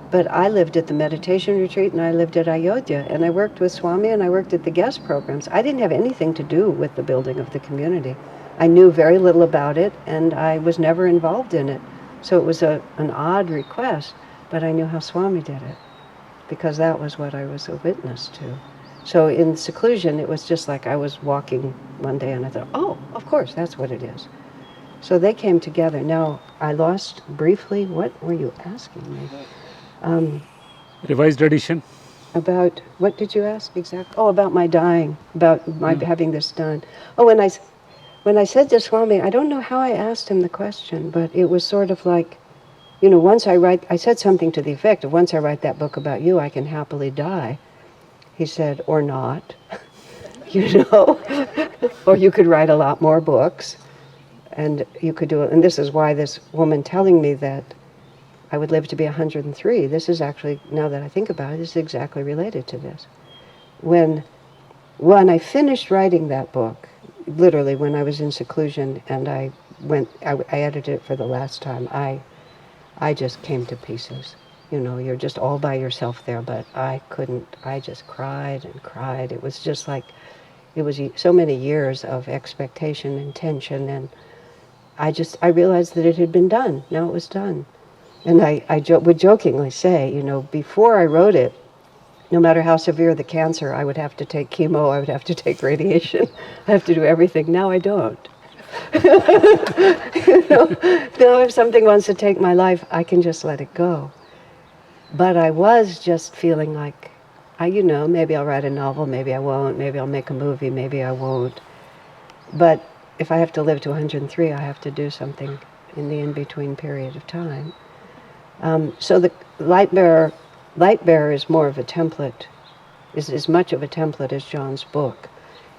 But I lived at the meditation retreat and I lived at Ayodhya, and I worked with Swami and I worked at the guest programs. I didn't have anything to do with the building of the community. I knew very little about it and I was never involved in it. So it was an odd request, but I knew how Swami did it, because that was what I was a witness to. So in seclusion, it was just like I was walking one day and I thought, oh, of course, that's what it is. So they came together. Now, I lost briefly, what were you asking me? Revised edition. About, what did you ask exactly? Oh, about my dying, about my having this done. Oh, when I said to Swami, I don't know how I asked him the question, but it was sort of like, once I said something to the effect of, once I write that book about you, I can happily die. He said, or not, or you could write a lot more books, and you could do it. And this is why this woman telling me that I would live to be 103, this is actually, now that I think about it, this is exactly related to this. When I finished writing that book, literally when I was in seclusion and I edited it for the last time, I just came to pieces. You're just all by yourself there, but I just cried and cried. It was just like, it was so many years of expectation and tension, and I realized that it had been done. Now it was done. And I would jokingly say, before I wrote it, no matter how severe the cancer, I would have to take chemo, I would have to take radiation, I have to do everything. Now I don't. Now if something wants to take my life, I can just let it go. But I was just feeling like, maybe I'll write a novel, maybe I won't, maybe I'll make a movie, maybe I won't. But if I have to live to 103, I have to do something in the in-between period of time. So the light bearer is more of a template, is as much of a template as John's book.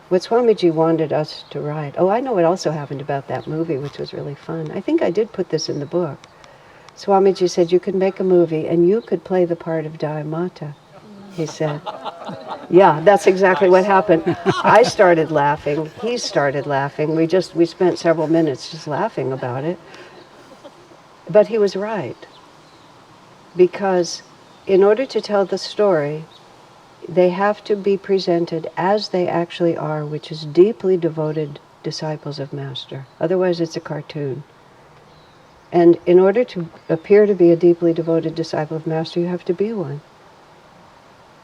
What Swamiji wanted us to write, I know what also happened about that movie, which was really fun. I think I did put this in the book. Swamiji said, you could make a movie and you could play the part of Dayamata, he said. Yeah, that's exactly what happened. I started laughing, he started laughing. We spent several minutes just laughing about it. But he was right. Because in order to tell the story, they have to be presented as they actually are, which is deeply devoted disciples of Master. Otherwise, it's a cartoon. And in order to appear to be a deeply devoted disciple of Master, you have to be one.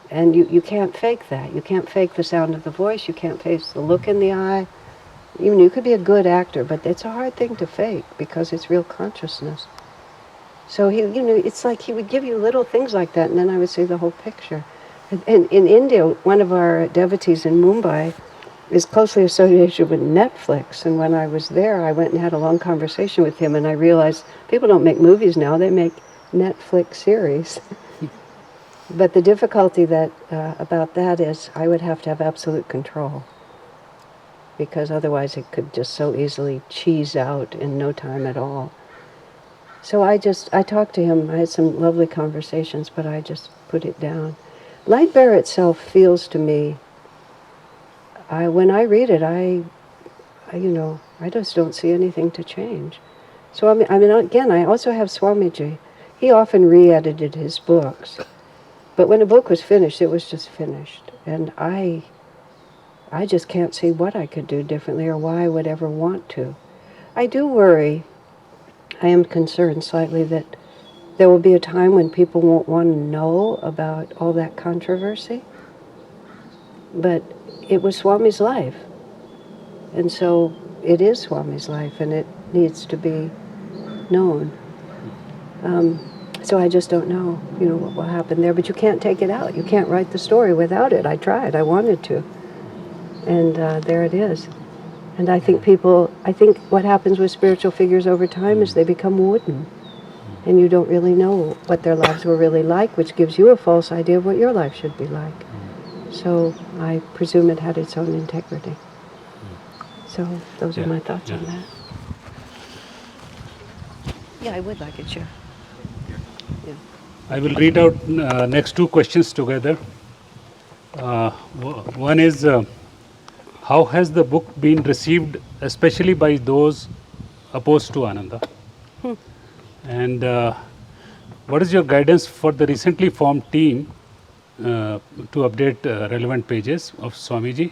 And you can't fake that. You can't fake the sound of the voice. You can't fake the look in the eye. Even you could be a good actor, but it's a hard thing to fake because it's real consciousness. So it's like he would give you little things like that, and then I would see the whole picture. And in India, one of our devotees in Mumbai is closely associated with Netflix. And when I was there, I went and had a long conversation with him, and I realized people don't make movies now, they make Netflix series. But the difficulty about that is I would have to have absolute control, because otherwise it could just so easily cheese out in no time at all. So I talked to him, I had some lovely conversations, but I just put it down. Light Bearer itself feels to me, when I read it, I just don't see anything to change. So again, I also have Swamiji. he often re-edited his books. But when a book was finished, it was just finished. And I just can't see what I could do differently or why I would ever want to. I do worry, I am concerned slightly that there will be a time when people won't want to know about all that controversy. But it was Swami's life. And so it is Swami's life, and it needs to be known. So I just don't know, what will happen there. But you can't take it out. You can't write the story without it. I tried. I wanted to. And there it is. And I think what happens with spiritual figures over time is they become wooden. And you don't really know what their lives were really like, which gives you a false idea of what your life should be like. So I presume it had its own integrity. So those are my thoughts on that. Yeah, I would like it, sure. Yeah. I will read out next two questions together. One is, how has the book been received, especially by those opposed to Ananda? And what is your guidance for the recently formed team to update relevant pages of Swamiji?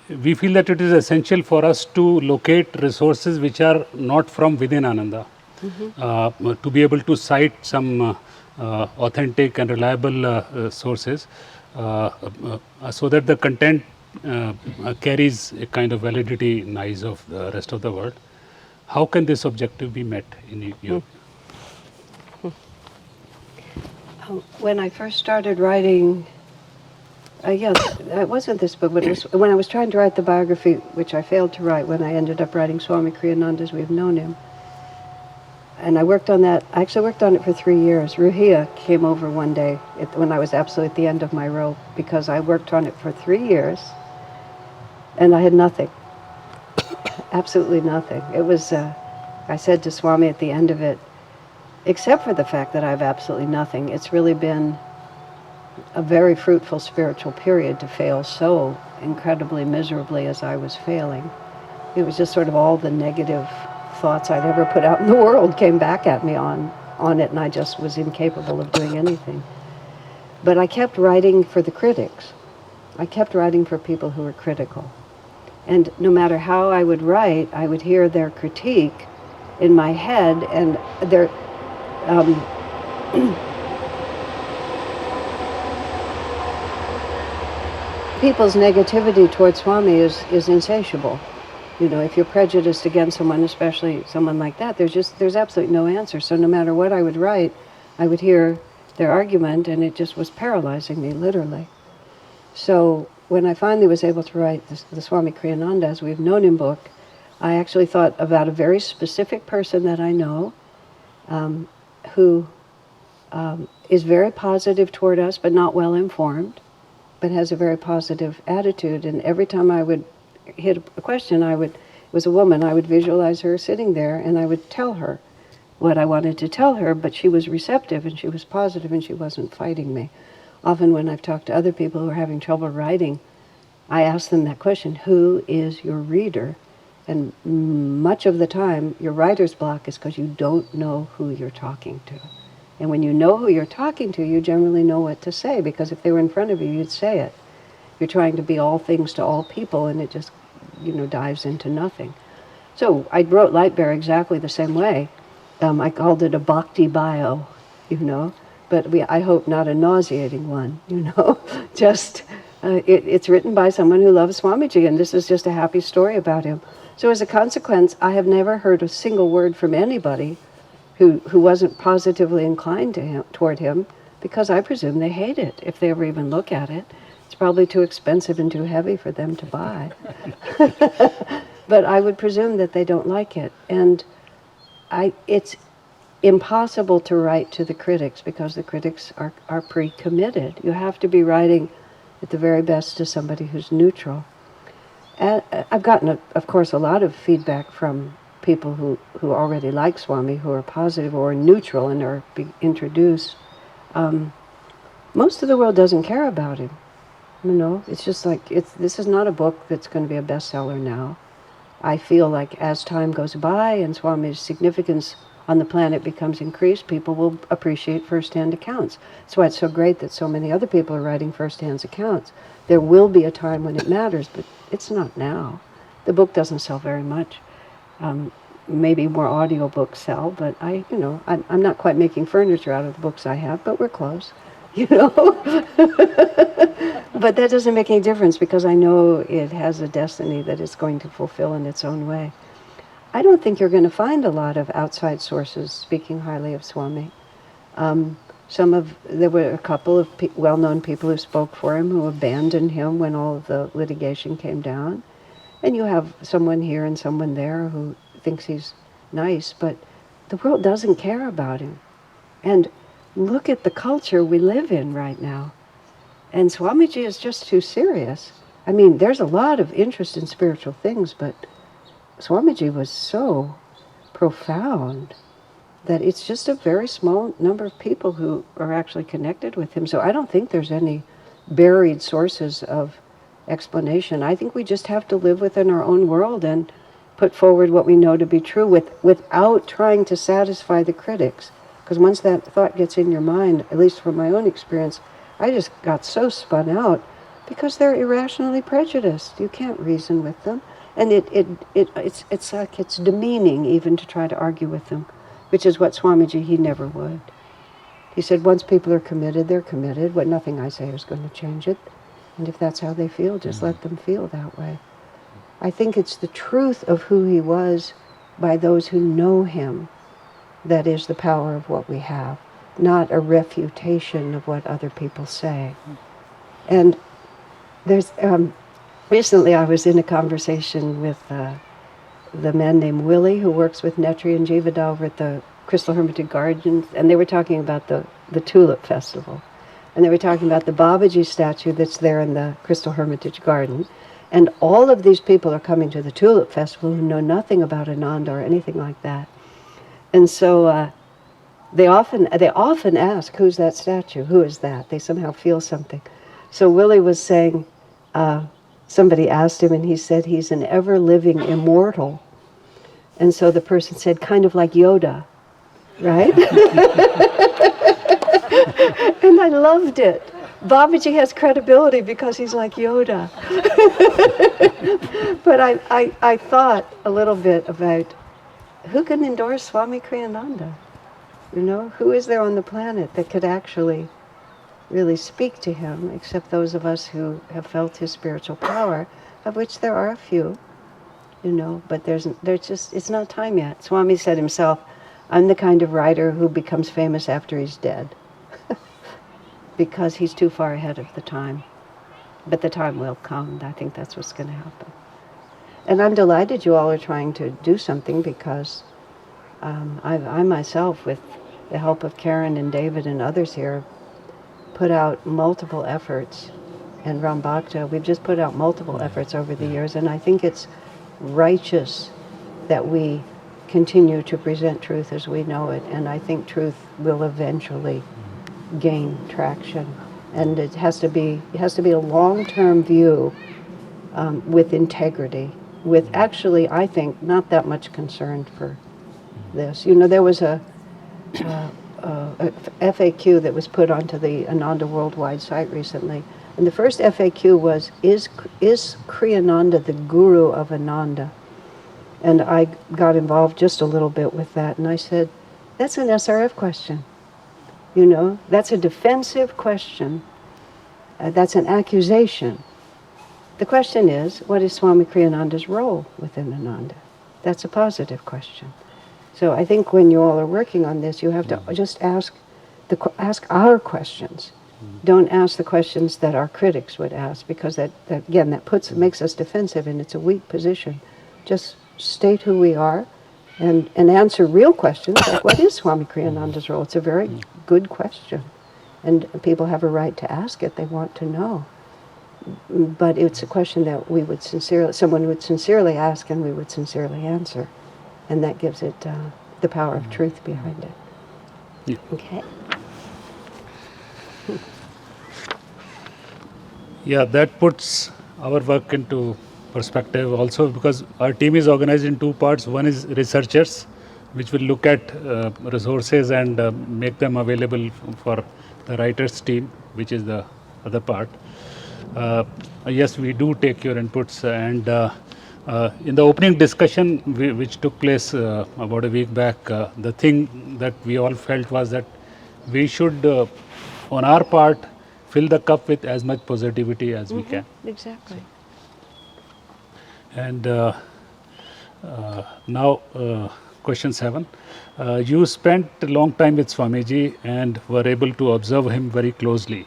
We feel that it is essential for us to locate resources which are not from within Ananda, to be able to cite some authentic and reliable sources, so that the content carries a kind of validity in eyes of the rest of the world. How can this objective be met in your? When I first started writing, it wasn't this book, but it was when I was trying to write the biography, which I failed to write, when I ended up writing Swami Kriyananda as we've known him. And I worked on that. I actually worked on it for 3 years. Ruhia came over one day when I was absolutely at the end of my rope, because I worked on it for 3 years and I had nothing. Absolutely nothing. It was, I said to Swami at the end of it, except for the fact that I have absolutely nothing, it's really been a very fruitful spiritual period to fail so incredibly miserably as I was failing. It was just sort of all the negative thoughts I'd ever put out in the world came back at me on it, and I just was incapable of doing anything. But I kept writing for the critics. I kept writing for people who were critical. And no matter how I would write, I would hear their critique in my head, and their people's negativity towards Swami is insatiable. If you're prejudiced against someone, especially someone like that, there's absolutely no answer. So no matter what I would write, I would hear their argument, and it just was paralyzing me, literally. So when I finally was able to write the Swami Kriyananda as we've known him book, I actually thought about a very specific person that I know, who is very positive toward us, but not well informed, but has a very positive attitude. And every time I would hit a question, it was a woman, I would visualize her sitting there, and I would tell her what I wanted to tell her, but she was receptive, and she was positive, and she wasn't fighting me. Often when I've talked to other people who are having trouble writing, I ask them that question, who is your reader? And much of the time, your writer's block is because you don't know who you're talking to. And when you know who you're talking to, you generally know what to say, because if they were in front of you, you'd say it. You're trying to be all things to all people, and it just, dives into nothing. So I wrote Light Bear exactly the same way. I called it a bhakti bio, but I hope not a nauseating one, Just, it's written by someone who loves Swamiji, and this is just a happy story about him. So as a consequence, I have never heard a single word from anybody who wasn't positively inclined toward him, because I presume they hate it, if they ever even look at it. It's probably too expensive and too heavy for them to buy. But I would presume that they don't like it. And it's impossible to write to the critics, because the critics are pre-committed. You have to be writing at the very best to somebody who's neutral. And I've gotten, of course, a lot of feedback from people who already like Swami, who are positive or neutral and are introduced. Most of the world doesn't care about him. It's just like, this is not a book that's going to be a bestseller now. I feel like as time goes by and Swami's significance on the planet becomes increased, people will appreciate first-hand accounts. That's why it's so great that so many other people are writing first-hand accounts. There will be a time when it matters, but it's not now. The book doesn't sell very much. Maybe more audio books sell, but I'm not quite making furniture out of the books I have, but we're close, But that doesn't make any difference because I know it has a destiny that it's going to fulfill in its own way. I don't think you're going to find a lot of outside sources speaking highly of Swami. There were a couple of well-known people who spoke for him who abandoned him when all of the litigation came down. And you have someone here and someone there who thinks he's nice, but the world doesn't care about him. And look at the culture we live in right now. And Swamiji is just too serious. I mean, there's a lot of interest in spiritual things, but Swamiji was so profound that it's just a very small number of people who are actually connected with him. So I don't think there's any buried sources of explanation. I think we just have to live within our own world and put forward what we know to be true without trying to satisfy the critics. Because once that thought gets in your mind, at least from my own experience, I just got so spun out because they're irrationally prejudiced. You can't reason with them. And it's like it's demeaning even to try to argue with them, which is what Swamiji, he never would. He said, once people are committed, they're committed. Nothing I say is going to change it. And if that's how they feel, just let them feel that way. I think it's the truth of who he was by those who know him that is the power of what we have, not a refutation of what other people say. And there's recently I was in a conversation with the man named Willie who works with Netri and Jivada over at the Crystal Hermitage Gardens, and they were talking about the Tulip Festival. And they were talking about the Babaji statue that's there in the Crystal Hermitage Garden. And all of these people are coming to the Tulip Festival who know nothing about Ananda or anything like that. And so they often ask, who's that statue? Who is that? They somehow feel something. So Willie was saying, somebody asked him and he said he's an ever-living immortal. And so the person said, kind of like Yoda, right? And I loved it. Babaji has credibility because he's like Yoda. But I thought a little bit about who can endorse Swami Kriyananda? Who is there on the planet that could actually really speak to him, except those of us who have felt his spiritual power, of which there are a few, but it's not time yet. Swami said himself, I'm the kind of writer who becomes famous after he's dead. Because he's too far ahead of the time. But the time will come. I think that's what's going to happen. And I'm delighted you all are trying to do something because I myself, with the help of Karen and David and others here, put out multiple efforts. And Ram Bhakta, we've just put out multiple efforts over the years. And I think it's righteous that we continue to present truth as we know it. And I think truth will eventually gain traction, and it has to be a long-term view with integrity, with actually, I think, not that much concern for this. There was a FAQ that was put onto the Ananda Worldwide site recently, and the first FAQ was, is Kriyananda the guru of Ananda? And I got involved just a little bit with that, and I said, that's an SRF question. That's a defensive question. That's an accusation. The question is, what is Swami Kriyananda's role within Ananda? That's a positive question. So I think when you all are working on this, you have to just ask our questions. Don't ask the questions that our critics would ask, because that makes us defensive, and it's a weak position. Just state who we are, and answer real questions like, what is Swami Kriyananda's role? It's a very good question, and people have a right to ask it. They want to know. But it's a question that someone would sincerely ask, and we would sincerely answer, and that gives it the power of truth behind it. Yeah. Okay. Yeah, that puts our work into perspective also, because our team is organized in two parts. One is researchers which will look at resources and make them available for the writers team, which is the other part. Yes, we do take your inputs, and in the opening discussion which took place about a week back, the thing that we all felt was that we should, on our part, fill the cup with as much positivity as we can. Exactly. And now, question 7. You spent a long time with Swamiji and were able to observe him very closely.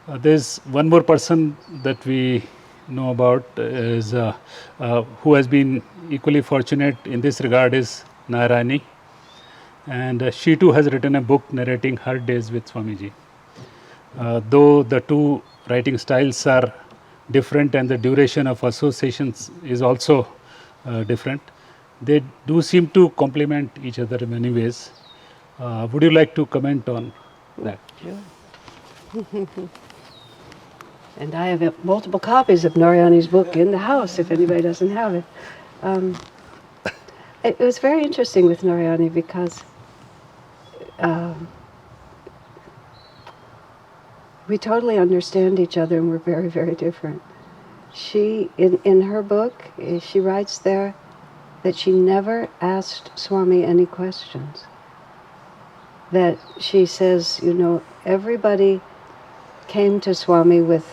There's one more person that we know about is who has been equally fortunate in this regard is Nayaswami, and she too has written a book narrating her days with Swamiji. Though the two writing styles are different and the duration of associations is also different, they do seem to complement each other in many ways. Would you like to comment on that? Sure. And I have multiple copies of Narayani's book in the house if anybody doesn't have it. It was very interesting with Narayani because we totally understand each other and we're very, very different. She, in her book, she writes there that she never asked Swami any questions. That she says, everybody came to Swami with,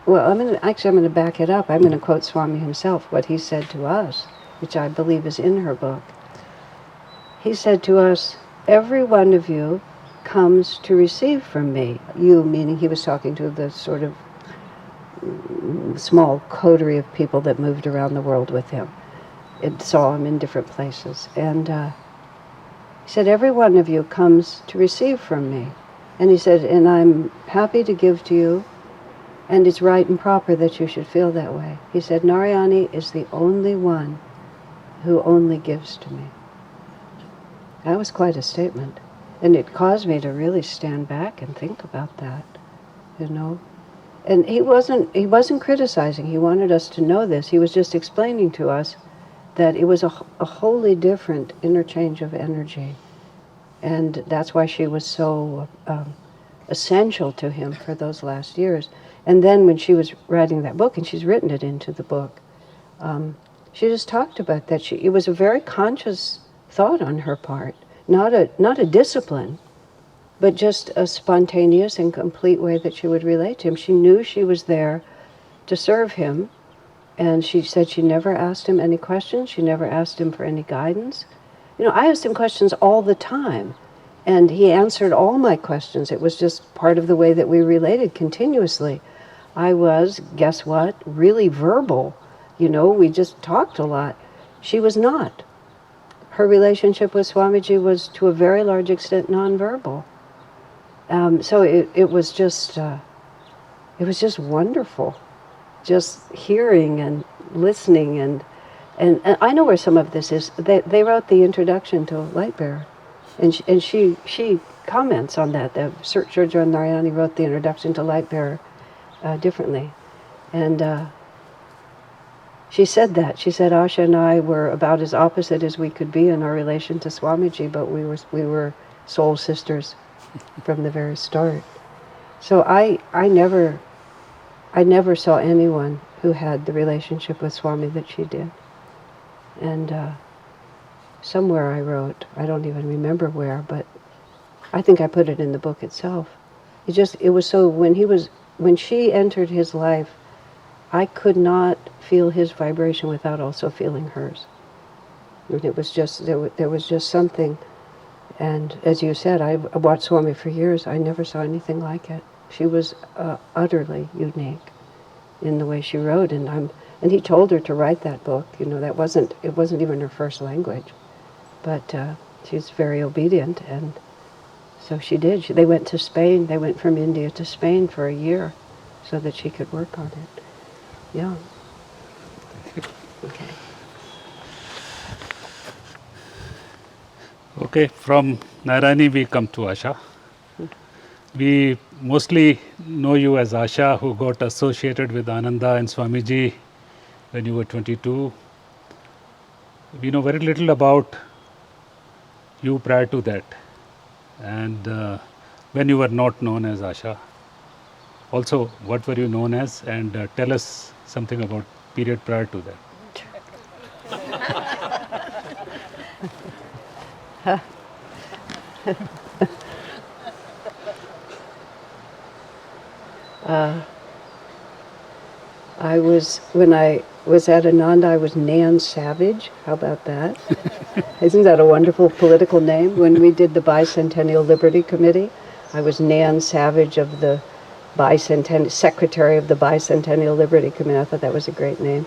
well, I'm going to back it up. I'm going to quote Swami himself, what he said to us, which I believe is in her book. He said to us, every one of you comes to receive from me. You, meaning he was talking to the sort of small coterie of people that moved around the world with him. It saw him in different places. And he said, every one of you comes to receive from me. And he said, and I'm happy to give to you, and it's right and proper that you should feel that way. He said, Narayani is the only one who only gives to me. That was quite a statement. And it caused me to really stand back and think about that, And he wasn't criticizing. He wanted us to know this. He was just explaining to us that it was a wholly different interchange of energy. And that's why she was so essential to him for those last years. And then when she was writing that book, and she's written it into the book, she just talked about that. It was a very conscious thought on her part, not a discipline, but just a spontaneous and complete way that she would relate to him. She knew she was there to serve him, and she said she never asked him any questions. She never asked him for any guidance. I asked him questions all the time, and he answered all my questions. It was just part of the way that we related continuously. I was, guess what, really verbal. We just talked a lot. She was not. Her relationship with Swamiji was to a very large extent nonverbal. So it was just wonderful, just hearing and listening and I know where some of this is. They wrote the introduction to Lightbearer, and she comments on that. The Sri Narayani wrote the introduction to Lightbearer differently, and she said that. She said Asha and I were about as opposite as we could be in our relation to Swamiji, but we were soul sisters from the very start. So I never saw anyone who had the relationship with Swami that she did. And somewhere I wrote, I don't even remember where, but I think I put it in the book itself. It was so, when she entered his life, I could not feel his vibration without also feeling hers. And it was just, there was just something. And as you said, I watched Swami for years. I never saw anything like it. She was utterly unique in the way she wrote, and he told her to write that book. It wasn't even her first language, but she's very obedient, and so she did. They went to Spain. They went from India to Spain for a year, so that she could work on it. Yeah. Okay. Okay, from Narayani we come to Asha. We mostly know you as Asha, who got associated with Ananda and Swamiji when you were 22. We know very little about you prior to that, and when you were not known as Asha. Also, what were you known as, and tell us something about period prior to that. When I was at Ananda, I was Nan Savage. How about that? Isn't that a wonderful political name? When we did the Bicentennial Liberty Committee, I was Nan Savage of the Secretary of the Bicentennial Liberty Committee. I thought that was a great name.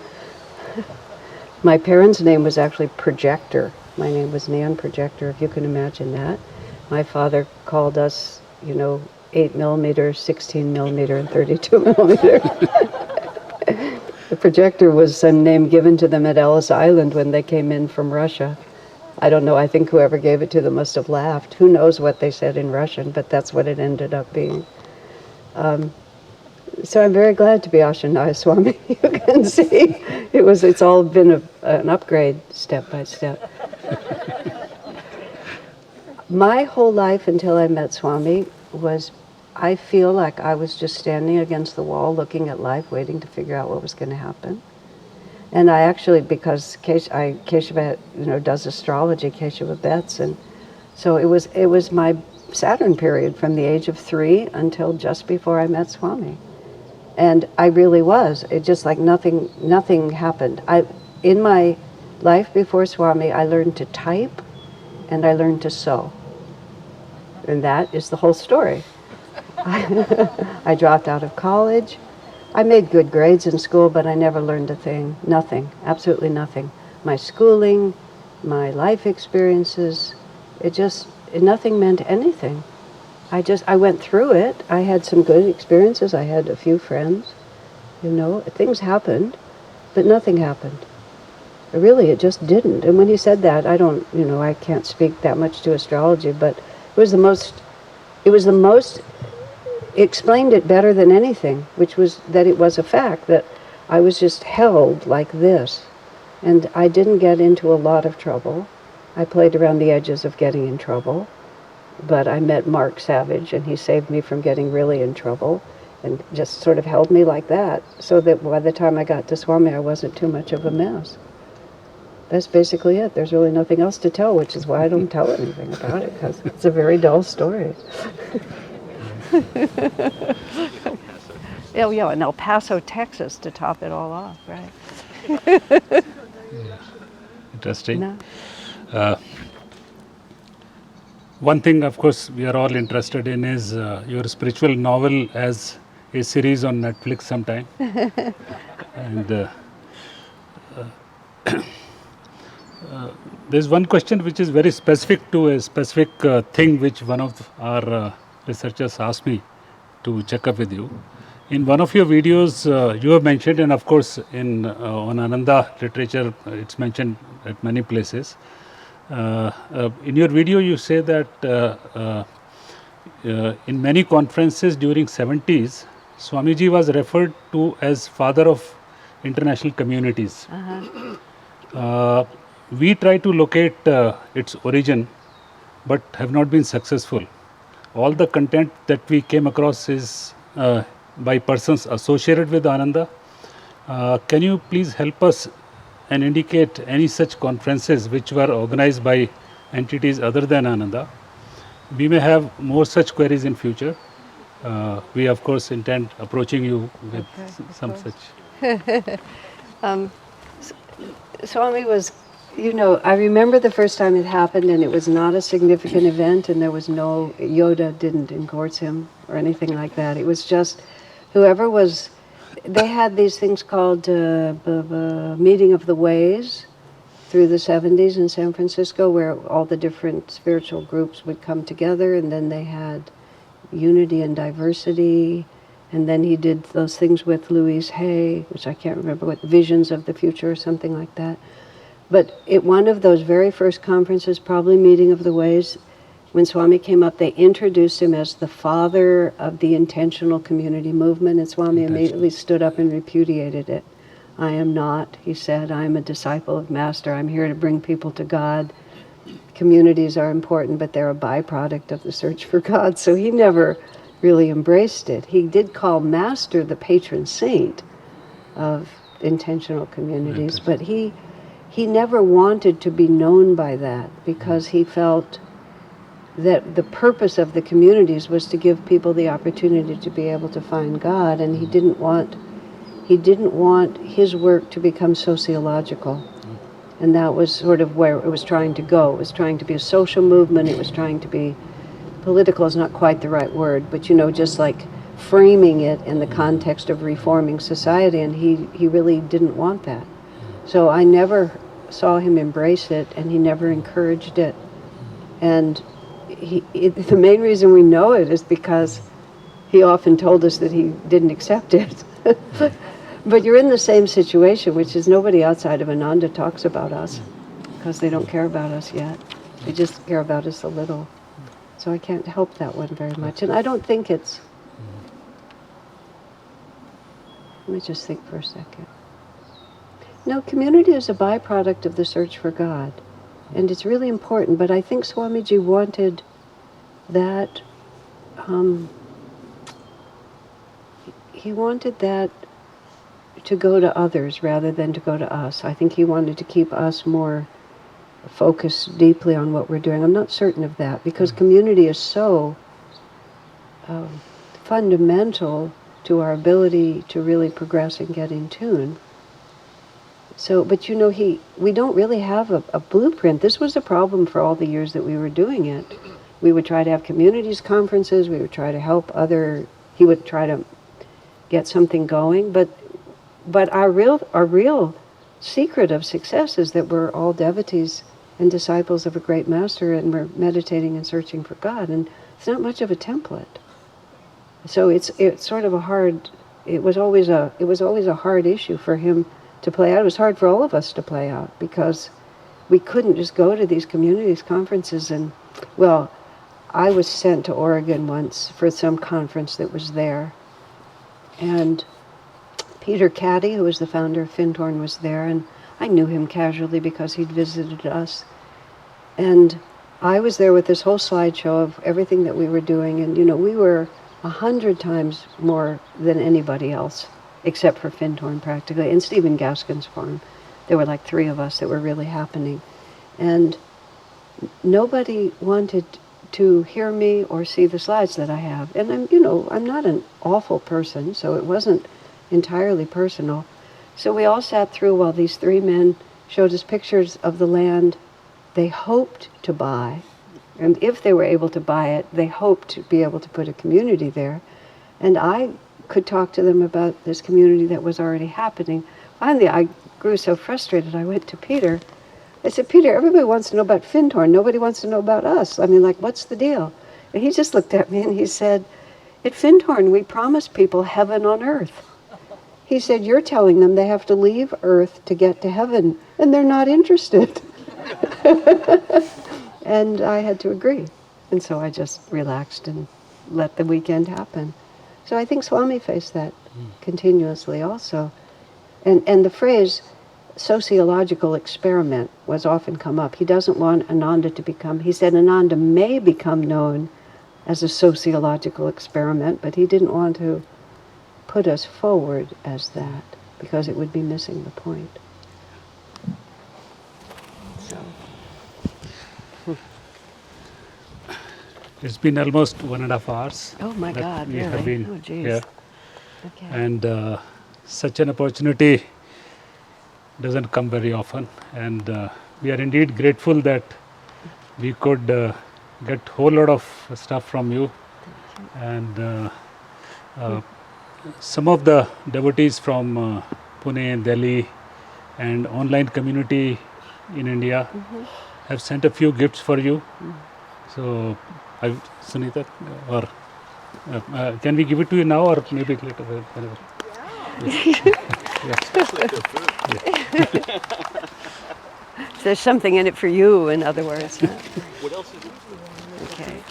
My parents' name was actually Projector. My name was Nan Projector, if you can imagine that. My father called us, 8 millimeter, 16 millimeter, and 32 millimeter. The Projector was a name given to them at Ellis Island when they came in from Russia. I don't know, I think whoever gave it to them must have laughed. Who knows what they said in Russian, but that's what it ended up being. So I'm very glad to be Asha Nayaswami. You can see it's all been an upgrade step by step. My whole life until I met Swami I feel like I was just standing against the wall looking at life, waiting to figure out what was going to happen. And I actually, because Keshava, does astrology, Keshava bets, and so it was my Saturn period from the age of 3 until just before I met Swami. And I really was. It just like nothing happened. In my life before Swami, I learned to type and I learned to sew. And that is the whole story. I dropped out of college. I made good grades in school, but I never learned a thing. Nothing. Absolutely nothing. My schooling, my life experiences, nothing meant anything. I went through it. I had some good experiences. I had a few friends. Things happened, but nothing happened. Really, it just didn't. And when he said that, I can't speak that much to astrology, but it was the most, it explained it better than anything, which was that it was a fact that I was just held like this. And I didn't get into a lot of trouble. I played around the edges of getting in trouble. But I met Mark Savage, and he saved me from getting really in trouble and just sort of held me like that, so that by the time I got to Swami, I wasn't too much of a mess. That's basically it. There's really nothing else to tell, which is why I don't tell anything about it, because it's a very dull story. Yeah, in El Paso, Texas, to top it all off, right? Interesting. No. One thing, of course, we are all interested in is your spiritual novel as a series on Netflix sometime. And there's one question which is very specific to a specific thing which one of our researchers asked me to check up with you. In one of your videos, you have mentioned, and of course on Ananda literature, it's mentioned at many places. In your video, you say that in many conferences during 70s, Swamiji was referred to as father of international communities. We try to locate its origin, but have not been successful. All the content that we came across is by persons associated with Ananda. Can you please help us and indicate any such conferences which were organized by entities other than Ananda? We may have more such queries in future. We of course intend approaching you with some such. Swami was, I remember the first time it happened, and it was not a significant event, and there was no, Yoda didn't endorse him or anything like that. It was just whoever was, they had these things called Meeting of the Ways through the 70s in San Francisco, where all the different spiritual groups would come together, and then they had Unity and Diversity, and then he did those things with Louise Hay, which I can't remember what, Visions of the Future or something like that. But at one of those very first conferences, probably Meeting of the Ways, when Swami came up, they introduced him as the father of the intentional community movement, and Swami immediately stood up and repudiated it. I am not, he said, I am a disciple of Master. I'm here to bring people to God. communities are important, but they're a byproduct of the search for God. So he never really embraced it. He did call Master the patron saint of intentional communities, but he never wanted to be known by that, because he felt that the purpose of the communities was to give people the opportunity to be able to find God, and he didn't want his work to become sociological. And that was sort of where it was trying to go. It was trying to be a social movement. It was trying to be political is not quite the right word, but just like framing it in the context of reforming society, and he really didn't want that. So I never saw him embrace it, and he never encouraged it. And the main reason we know it is because he often told us that he didn't accept it. But you're in the same situation, which is nobody outside of Ananda talks about us, because they don't care about us yet. They just care about us a little. So I can't help that one very much. And I don't think it's... Let me just think for a second. No, community is a byproduct of the search for God. And it's really important, but I think Swamiji wanted that... he wanted that to go to others rather than to go to us. I think he wanted to keep us more focused deeply on what we're doing. I'm not certain of that, because community is so fundamental to our ability to really progress and get in tune. So, but we don't really have a blueprint. This was a problem for all the years that we were doing it. We would try to have communities conferences, we would try to help he would try to get something going, but our real secret of success is that we're all devotees and disciples of a great master, and we're meditating and searching for God, and it's not much of a template. So it's sort of it was always a hard issue for him to play out. It was hard for all of us to play out, because we couldn't just go to these communities conferences and, well, I was sent to Oregon once for some conference that was there, and Peter Caddy, who was the founder of Fintorn, was there, and I knew him casually because he'd visited us. And I was there with this whole slideshow of everything that we were doing, and we were 100 times more than anybody else, except for Fintorn practically, and Stephen Gaskin's farm. There were like 3 of us that were really happening. And nobody wanted to hear me or see the slides that I have. And I'm not an awful person, so it wasn't entirely personal. So we all sat through while these 3 men showed us pictures of the land they hoped to buy. And if they were able to buy it, they hoped to be able to put a community there. And I could talk to them about this community that was already happening. Finally, I grew so frustrated, I went to Peter. I said, Peter, everybody wants to know about Fintorn. Nobody wants to know about us. I mean, what's the deal? And he just looked at me and he said, at Fintorn, we promise people heaven on earth. He said, you're telling them they have to leave Earth to get to heaven, and they're not interested. And I had to agree. And so I just relaxed and let the weekend happen. So I think Swami faced that continuously also. And the phrase sociological experiment was often come up. He doesn't want Ananda to become, he said Ananda may become known as a sociological experiment, but he didn't want to put us forward as that, because it would be missing the point. So. It's been almost 1.5 hours. Oh my God, we really? have been Oh geez. here. Okay. And such an opportunity doesn't come very often. And we are indeed grateful that we could get a whole lot of stuff from you. And some of the devotees from Pune, Delhi, and online community in India have sent a few gifts for you. So, Sunita, or can we give it to you now, or maybe later? Whenever. Especially the food. Yeah. There's something in it for you, in other words. Huh? What else is it? Okay.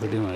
Video